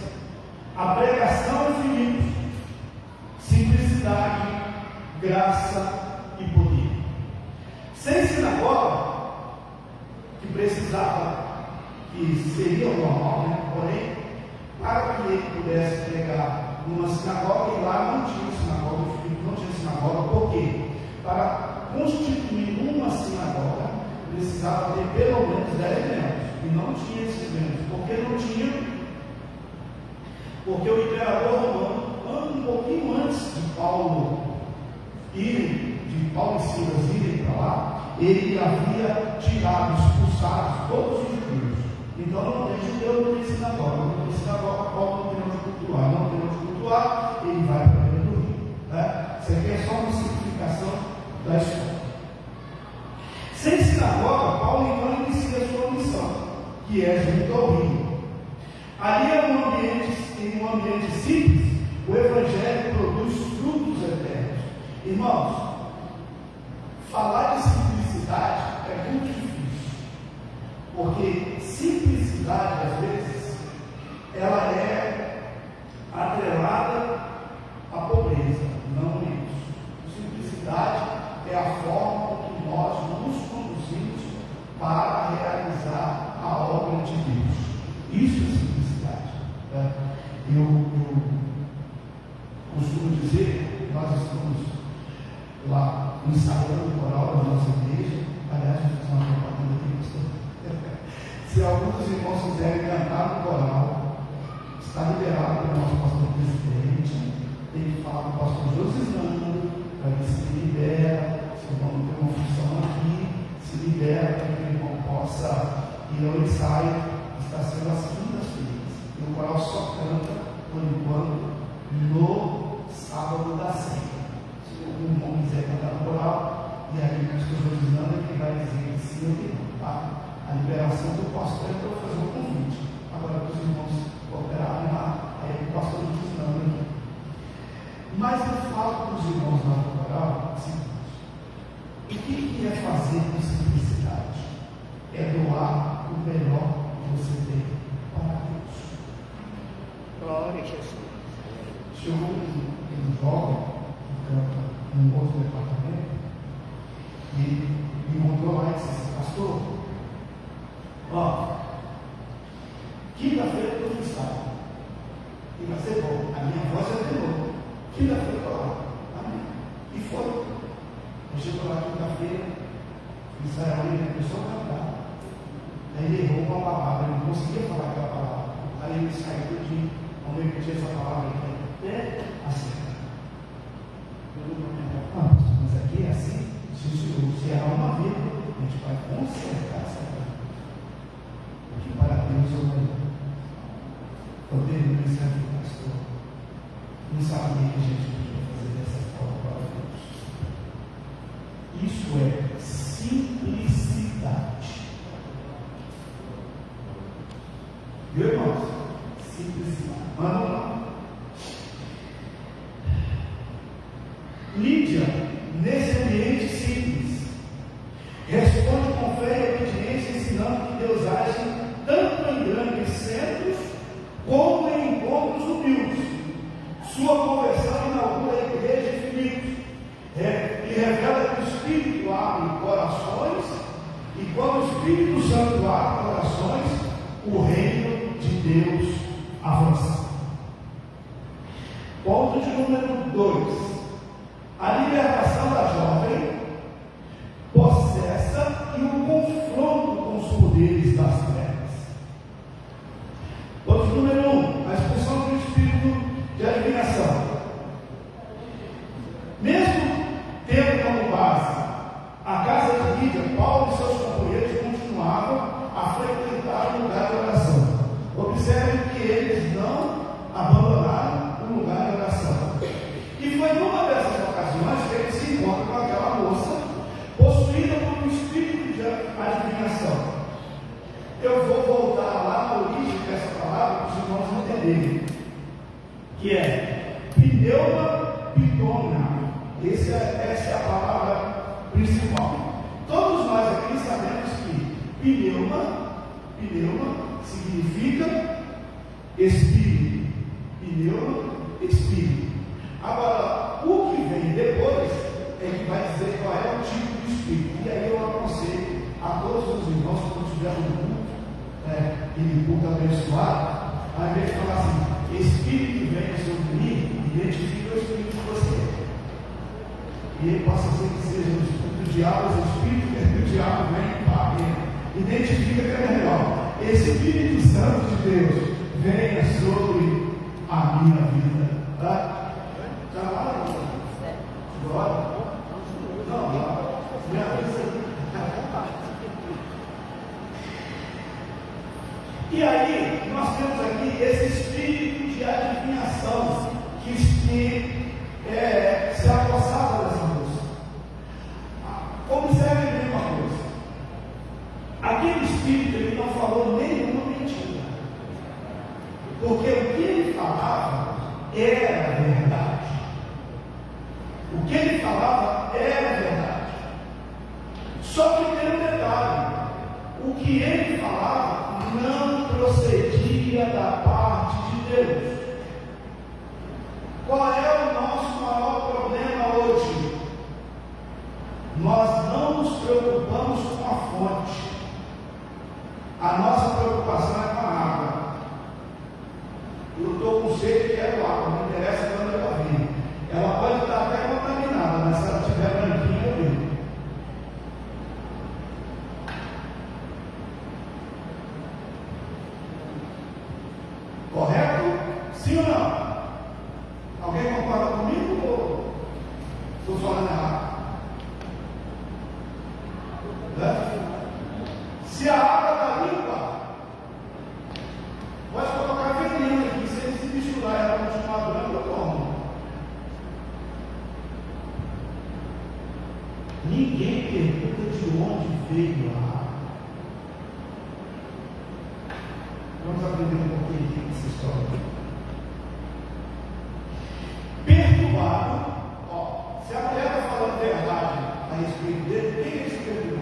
A pregação em Filipos. Simplicidade, graça e poder. Sem sinagoga, que precisava, que seria o normal, né? Porém, para que ele pudesse pregar numa sinagoga, e lá não tinha sinagoga, não tinha sinagoga, por quê? Para constituir uma sinagoga, precisava ter pelo menos 10 membros, e não tinha esses membros. Por que não tinha? Porque o imperador romano, um pouquinho antes de Paulo e Silas irem para lá, ele havia tirado, expulsado todos os judeus. Então não tem judeu, não tem sinagoga. Não tem sinagoga, Paulo não tem onde cultuar. Não tem onde cultuar, ele vai para dentro do rio. Né? Isso aqui é só uma simplificação da história. Sem sinagoga, Paulo então inicia a sua missão, que é junto ao rio. Ali em um ambiente simples, o Evangelho produz frutos eternos. Irmãos, falar de simplicidade é muito difícil, porque simplicidade, às vezes, ela é atrelada à pobreza, não é isso. Simplicidade é a forma que nós nos conduzimos para realizar a obra de Deus. Isso é simplicidade. Né? Eu costumo dizer, nós estamos lá ensaiando o coral da nossa igreja. Aliás, eu fiz uma propaganda aqui, pastor. Se alguns dos irmãos quiserem cantar no coral, está liberado pelo nosso pastor presidente. Tem que falar com o pastor Josinando, para ver se ele libera. Se o irmão tem uma função aqui, se libera para que o irmão possa ir ao ensaio. Está sendo as quintas-feiras. E o coral só canta, por enquanto, no sábado da ceia. Se algum irmão quiser cantar no coral, e aí o pastor Josinando é que vai dizer que sim ou que não, tá? A liberação do pastor é para eu fazer um convite. Agora que os irmãos cooperaram lá, aí o pastor Josinando aqui. Mas eu falo para os irmãos lá no coral o seguinte: o que é fazer com simplicidade? É doar o melhor que você tem para Deus. Glória a Jesus. Chegou um jovem que canta num outro departamento e me encontrou lá e disse assim: pastor, quinta-feira eu estou sábado e vai ser bom. A minha voz é tenor. Quinta-feira eu estou lá. Amém. E foi. Eu chego lá quinta-feira, ensaiar ele começou a cantar. Aí ele errou uma palavra, ele não conseguia falar aquela palavra. Aí ele saiu tudinho, vamos repetir essa palavra aqui, até acertar. Mas aqui é assim, se errar uma vida, a gente vai consertar essa vida. Porque para Deus é o melhor. Poder do ministério do pastor. Não sabia que a gente podia fazer dessa isso é simplicidade. Viu, irmãos? Simplicidade. Mas vamos lá. Lídia, nesse ambiente simples, responde com fé e obediência, ensinando que Deus age tanto em grandes centros como em encontros humildes. Sua conversão inaugura a igreja em Filipos e revela que o Espírito abre corações, e quando o Espírito Santo abre corações, o reino de Deus avança. Ponto de número 2. A libertação da jovem possessa e o confronto com os poderes das trevas. Ponto número 1, a expulsão do espírito de adivinhação. Mesmo tendo como base a casa de Lídia, Paulo e seus companheiros continuavam a frequentar o lugar de oração. Observe que eles não abandonaram o lugar de oração. E foi numa dessas ocasiões que ele se encontra com aquela moça possuída por um espírito de adivinhação. Eu vou voltar lá na origem dessa palavra para os irmãos entenderem, que é pneuma pitona. Essa é a palavra principal. Todos nós aqui sabemos que pneuma significa espírito. Pneuma, espírito. Agora, o que vem depois é que vai dizer qual é o tipo de espírito. E aí eu aconselho a todos os irmãos que estiverem no culto, e no culto abençoado, ao invés de falar assim, espírito vem sobre mim, identifica o espírito de você. E ele possa ser que seja o espírito do diabo, o espírito que o diabo vem para ele. Identifica que é melhor. Espírito Santo de Deus, venha sobre a minha vida. Tá? Já lá, agora? Não, me avisa. E aí, nós temos aqui esse espírito de adivinhação que se apossava dessa moça. Observe bem uma coisa. Aquele espírito, ele não falou nenhuma mentira. Porque o que ele falava era verdade. O que ele falava era verdade. Só que tem um detalhe: o que ele falava não procedia da parte de Deus. Qual é o nosso maior problema hoje? Nós não nos preocupamos com a fonte. A nossa preocupação é com a água. Eu estou com sede e quero água, não interessa quando ela vem. Ela pode estar até contaminada, mas se ela estiver branquinha, eu venho. Correto? Sim ou não? Alguém concorda comigo ou estou falando errado? Se a água está limpa, pode colocar veneno aqui, se ele se misturar e ela continuar branca, eu tomo. Ninguém pergunta de onde veio a água. Vamos aprender um pouquinho aqui nessa história. Perturbado, se a mulher está falando verdade a respeito dele, quem é esse perturbado?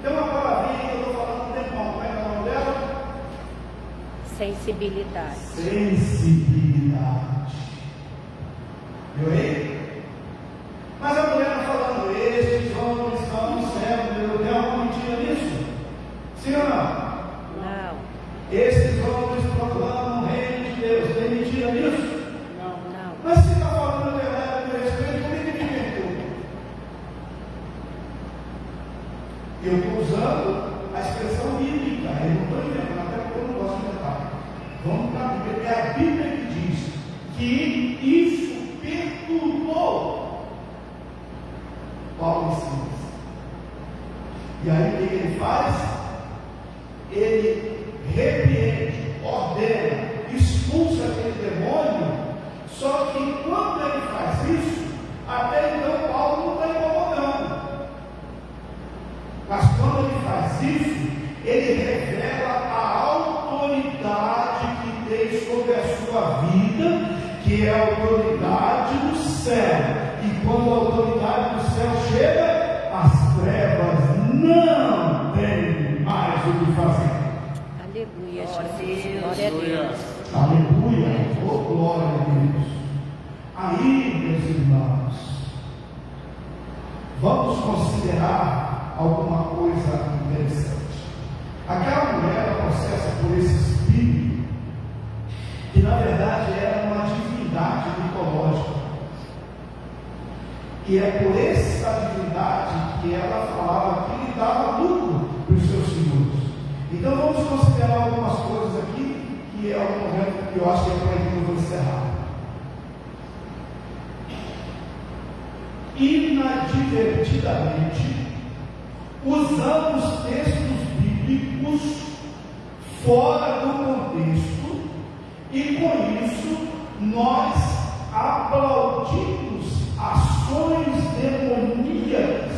Tem uma palavrinha que eu estou falando um tempão, como é que é o nome dela? Sensibilidade. Sensibilidade. Viu aí? Mas a mulher está falando, estes homens estão no céu, tem alguma mentira nisso? Sim ou não? Não. Esses homens proclamam o reino de Deus, tem mentira nisso? Não. Mas se está falando a verdade a meu respeito, por que me perturba? Eu estou usando a expressão bíblica, eu não estou inventando, até porque eu não gosto de inventar. Vamos para a Bíblia, é a Bíblia que diz que isso perturbou Paulo e Silas. E aí o que ele faz? Ele repreende, ordena, expulsa aquele demônio. Só que quando ele faz isso, até então Paulo não está incomodando. sua vida, que é a autoridade do céu. E quando a autoridade do céu chega, as trevas não têm mais o que fazer. Aleluia, Glória a Jesus. Deus. Glória a Deus. Aleluia, oh glória a Deus. Aí, meus irmãos, vamos considerar alguma coisa interessante. Aquela mulher era possessa por esse espírito, que na verdade era uma divindade mitológica. E é por essa divindade que ela falava que lhe dava lucro para os seus senhores. Então vamos considerar algumas coisas aqui, que é o momento que eu acho que é por aí que eu vou encerrar. Inadvertidamente, usamos textos bíblicos fora do contexto, e com isso nós aplaudimos ações demoníacas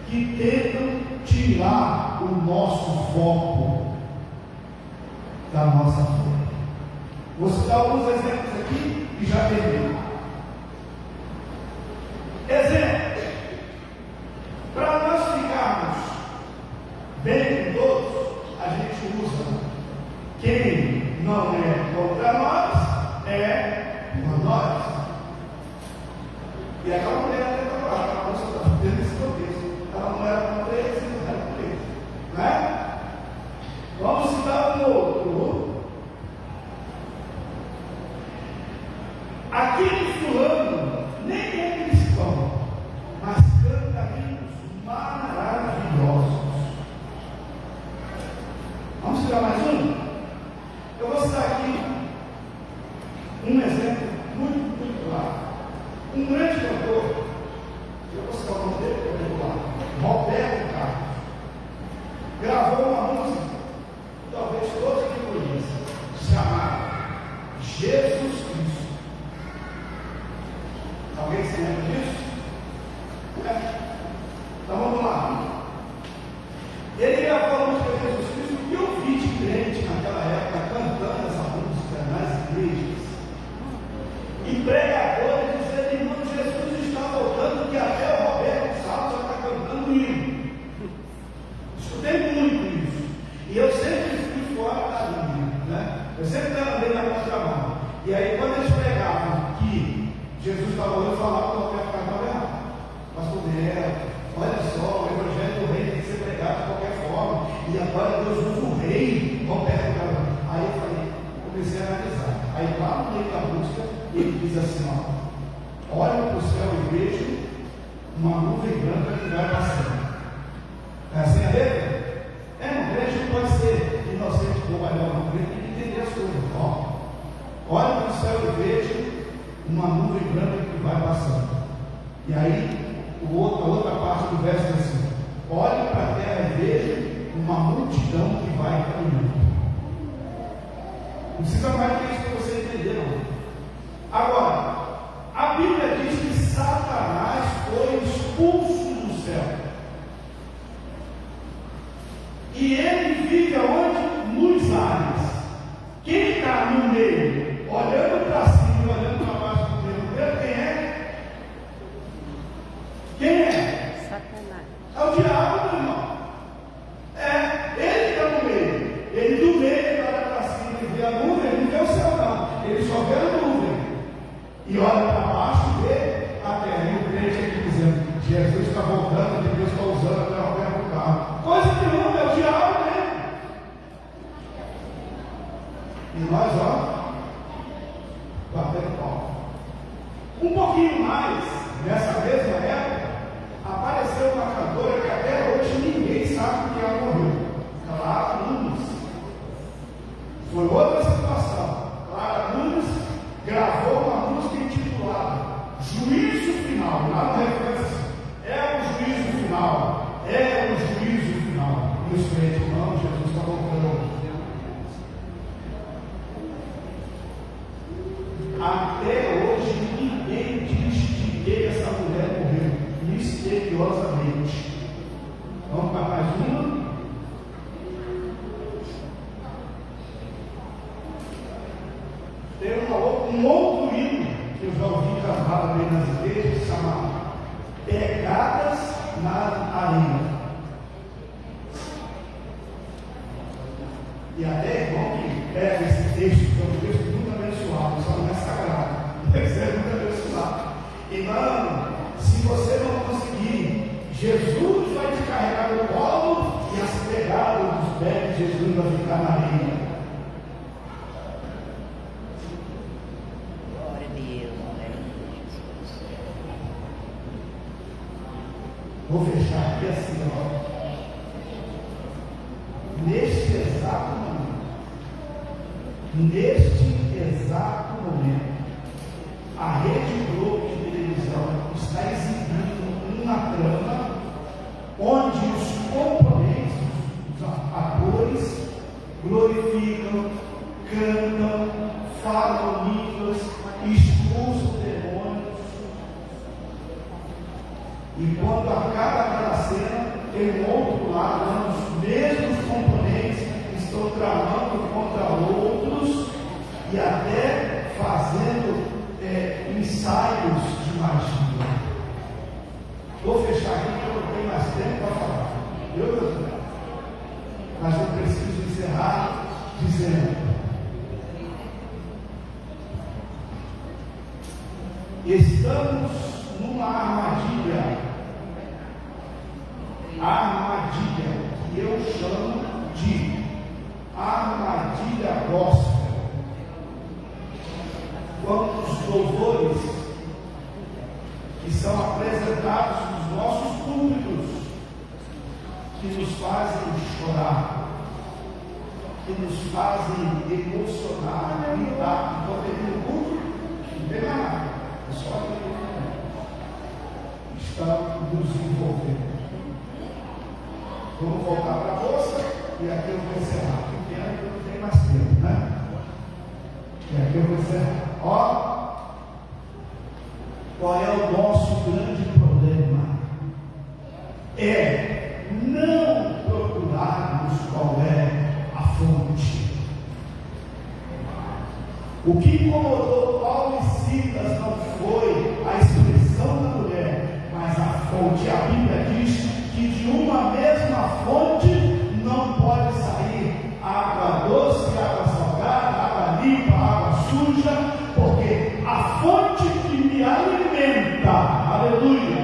que tentam tirar o nosso foco da nossa fé. Vou citar alguns exemplos aqui e já termino. Exemplo: para nós ficarmos bem com todos, a gente usa quem não é contra nós é por nós. E aquela mulher até estava lá, aquela moça estava dentro desse contexto. Ela não era contra eles, não era contra eles, né? Vamos citar um outro. Aquele fulano nem é cristão, mas canta hinos maravilhosos. Vamos citar mais um? Eu vou citar aqui um exemplo muito claro. Um grande cantor, eu vou citar o nome dele, que eu vou lá, Roberto Carlos, gravou uma música, talvez todos aqui conheçam, chamada Jesus Cristo. Alguém se lembra disso? Então vamos lá. Ele gravou a música Jesus Cristo, e eu vi de crente naquela época cantando essa música nas igrejas. E pregadores dizendo: irmão, Jesus está voltando, que até o Roberto Salles já está cantando hino. Escutei muito isso. E eu sempre fui fora da linha, né? Eu sempre andei na contramão. E aí, quando eles pregavam que Jesus estava olhando, eu falava que o Roberto Carlos estava errado. Pastor Nero, olha só, o evangelho do rei tem que ser pregado de qualquer forma. E agora Deus usa o rei, Roberto Carlos. Aí eu falei, comecei a analisar. Aí lá no meio da música, ele diz assim: ó, olha para o céu e vejo uma nuvem branca que vai passando. É assim a letra? Não crente não pode ser inocente, bobalhão, não. Crente tem que entender as coisas. Ó, olha para o céu e vejo uma nuvem branca que vai passando. E aí, a outra parte do verso diz assim: olhe para a terra e vejo uma multidão que vai caminhando. Não precisa mais do que isso para você entender, não. Agora, a Bíblia diz que Satanás foi expulso do céu. E ele vive aonde? Nos ares. Quem está no meio, olhando para cima e olhando para baixo do terreno, quem é? Quem é? Satanás. É o diabo, meu irmão. Ele está no meio. Ele do meio olha para cima e vê a nuvem, ele não vê o céu, não. Ele só vê a nuvem. E olha para baixo e vê a terra. E o crente aqui dizendo: Jesus está voltando, que Deus está usando até o pé do carro. Coisa que não, é o diabo mesmo. E nós, ó, batendo palma. Um pouquinho mais, nessa mesma época, apareceu uma cantora que até hoje ninguém sabe que ela morreu. Clara Nunes. Foi outra situação. Clara Nunes gravou uma música intitulada Juízo Final. Lá no refrão: é o juízo final, é o juízo final. E os crentes: não, Jesus está voltando. Até hoje ninguém diz de que essa mulher morreu misteriosamente. Vamos para mais uma. Tem uma um outro hino que eu já ouvi cantar também nas igrejas, chamado Pegadas na Areia. E até é bom que pega esse texto, que é um texto muito abençoado, só não é sagrado, mas é muito abençoado. E não, se você não conseguir, Jesus vai te carregar no colo e as pegadas dos pés de Jesus vai ficar na areia. Glória a Deus, Jesus. Vou fechar aqui assim, ó. Neste exato momento, a Rede Globo de televisão está exibindo uma trama onde os componentes, os atores, glorificam, cantam, falam línguas, expulsam demônios. E quando acaba aquela cena, tem um outro lado, onde os mesmos componentes estão tramando contra outros e até fazendo ensaios de magia. Vou fechar aqui porque eu não tenho mais tempo para falar. Mas eu preciso encerrar dizendo: estamos numa armadilha que eu chamo de armadilha gospel. Quando os louvores que são apresentados nos nossos púlpitos, que nos fazem chorar, que nos fazem emocionar, gritar, então tem um culto, não tem mais nada, é só aquilo que está nos envolvendo. Vamos voltar para a bolsa e aqui eu vou encerrar, porque ainda não tem mais tempo, né? E aqui eu vou encerrar. Ó, qual é o nosso grande problema? É não procurarmos qual é a fonte. O que incomodou Paulo e Silas não foi a expressão da mulher, mas a fonte. A Bíblia diz que de uma mesma fonte não pode sair água doce, água salgada, água limpa, água suja, porque a fonte que me alimenta, aleluia,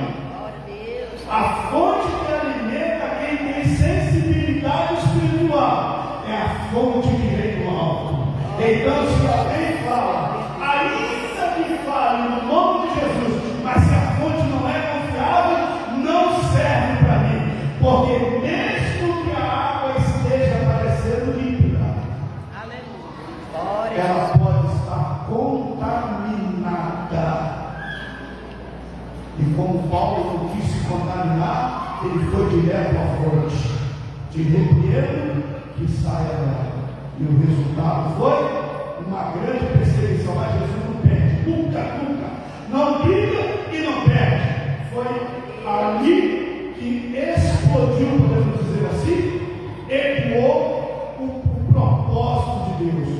a fonte que alimenta quem tem sensibilidade espiritual é a fonte que vem do alto. Então, se alguém fala, ainda que fale no nome de Jesus, mas se a fonte não é confiável, não serve para mim, porque mesmo que a água esteja parecendo límpida, ela pode estar contaminada. E como Paulo não quis se contaminar, ele foi direto à fonte. Te repreendo que saia dela. E o resultado foi uma grande perseguição. Mas Jesus não perde, nunca. Não briga e não perde. Foi ali que explodiu, podemos dizer assim, ecoou o propósito de Deus.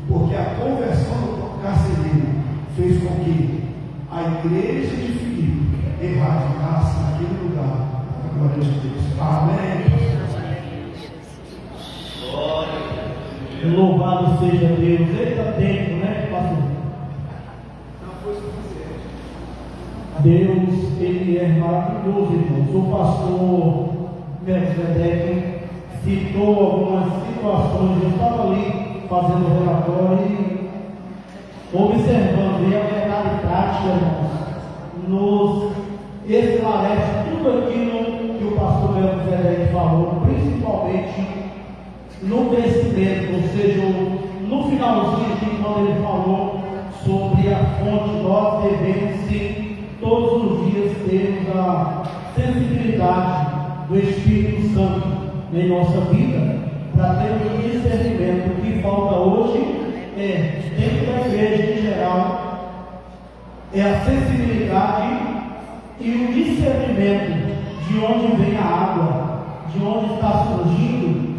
Porque a conversão do carcereiro fez com que a igreja de Filipe erradicasse naquele lugar a glória de Deus. Amém. Louvado seja Deus. Eita tempo, né, pastor? Não foi suficiente. Deus, Ele é maravilhoso, irmãos. O pastor Melquisedeque citou algumas situações. Eu estava ali fazendo o relatório e observando, e a verdade prática, irmãos, nos esclarece tudo aquilo que o pastor Melquisedeque falou, principalmente no crescimento, ou seja, no finalzinho aqui, quando ele falou sobre a fonte, nós devemos sim, todos os dias, termos a sensibilidade do Espírito Santo em nossa vida, para ter um discernimento. O que falta hoje dentro da igreja em geral, é a sensibilidade e o discernimento de onde vem a água, de onde está surgindo.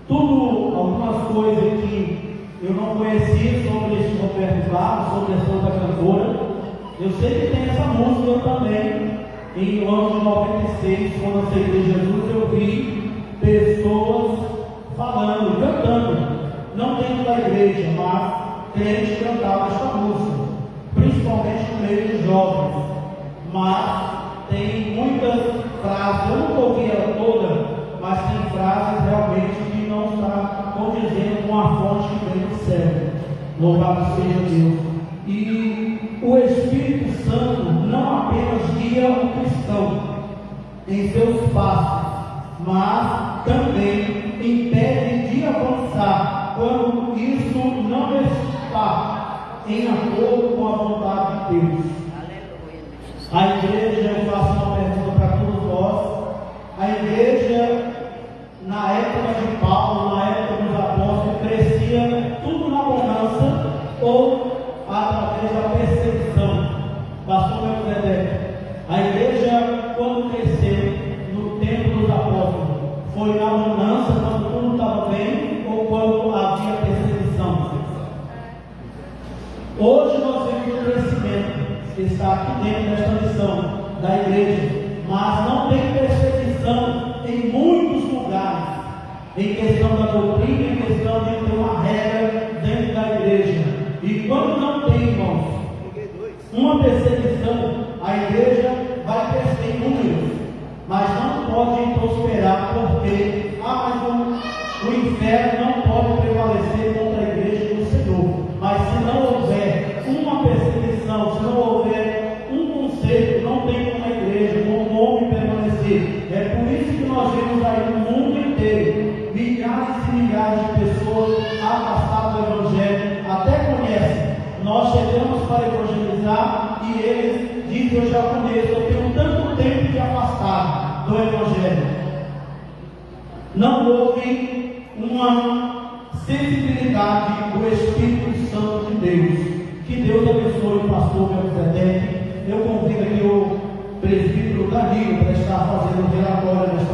Tudo, algumas coisas que eu não não conhecia sobre esse Roberto Carlos, sobre essa outra cantora. Eu sei que tem essa música também. Em no ano de 96, quando eu aceitei Jesus, eu vi pessoas falando, cantando, não dentro da igreja, mas crentes cantavam esta música, principalmente no meio dos jovens. Mas tem muitas frases, eu nunca ouvi ela toda, mas tem frases realmente que não está condizendo com a fonte que vem do céu. Louvado seja Deus. E o Espírito Santo não apenas guia o cristão em seus passos, mas também impede de avançar quando isso não está em acordo com a vontade de Deus. Aleluia. A igreja, eu faço uma pergunta para todos nós. A igreja, na época de Paulo, na época dos apóstolos, crescia tudo na bonança ou através da perseguição? Pastor Melquisedeque, a igreja, quando cresceu no tempo dos apóstolos, foi na bonança, quando tudo estava bem, ou quando havia perseguição? Hoje nós vemos o crescimento que está aqui dentro desta lição da igreja, mas não tem perseguição em muitos lugares, em questão da doutrina, em questão de ter uma regra dentro da igreja. E quando não tem, irmãos, uma perseguição, a igreja vai crescer em números, mas não pode prosperar, porque mas o inferno não pode prevalecer contra a igreja do Senhor. Mas se não houver uma perseguição, se não houver um conceito, não tem como a igreja, como um homem permanecer. É por isso que nós vemos aí no mundo inteiro milhares e milhares de pessoas afastadas do Evangelho, até conhecem. Nós chegamos para evangelizar e eles dizem: eu já conheço, eu tenho tanto tempo de afastado do Evangelho. Não houve uma sensibilidade do Espírito Santo de Deus. Que Deus abençoe o pastor Melquisedeque. Eu convido aqui o presbítero Danilo para estar fazendo o relatório nesta manhã.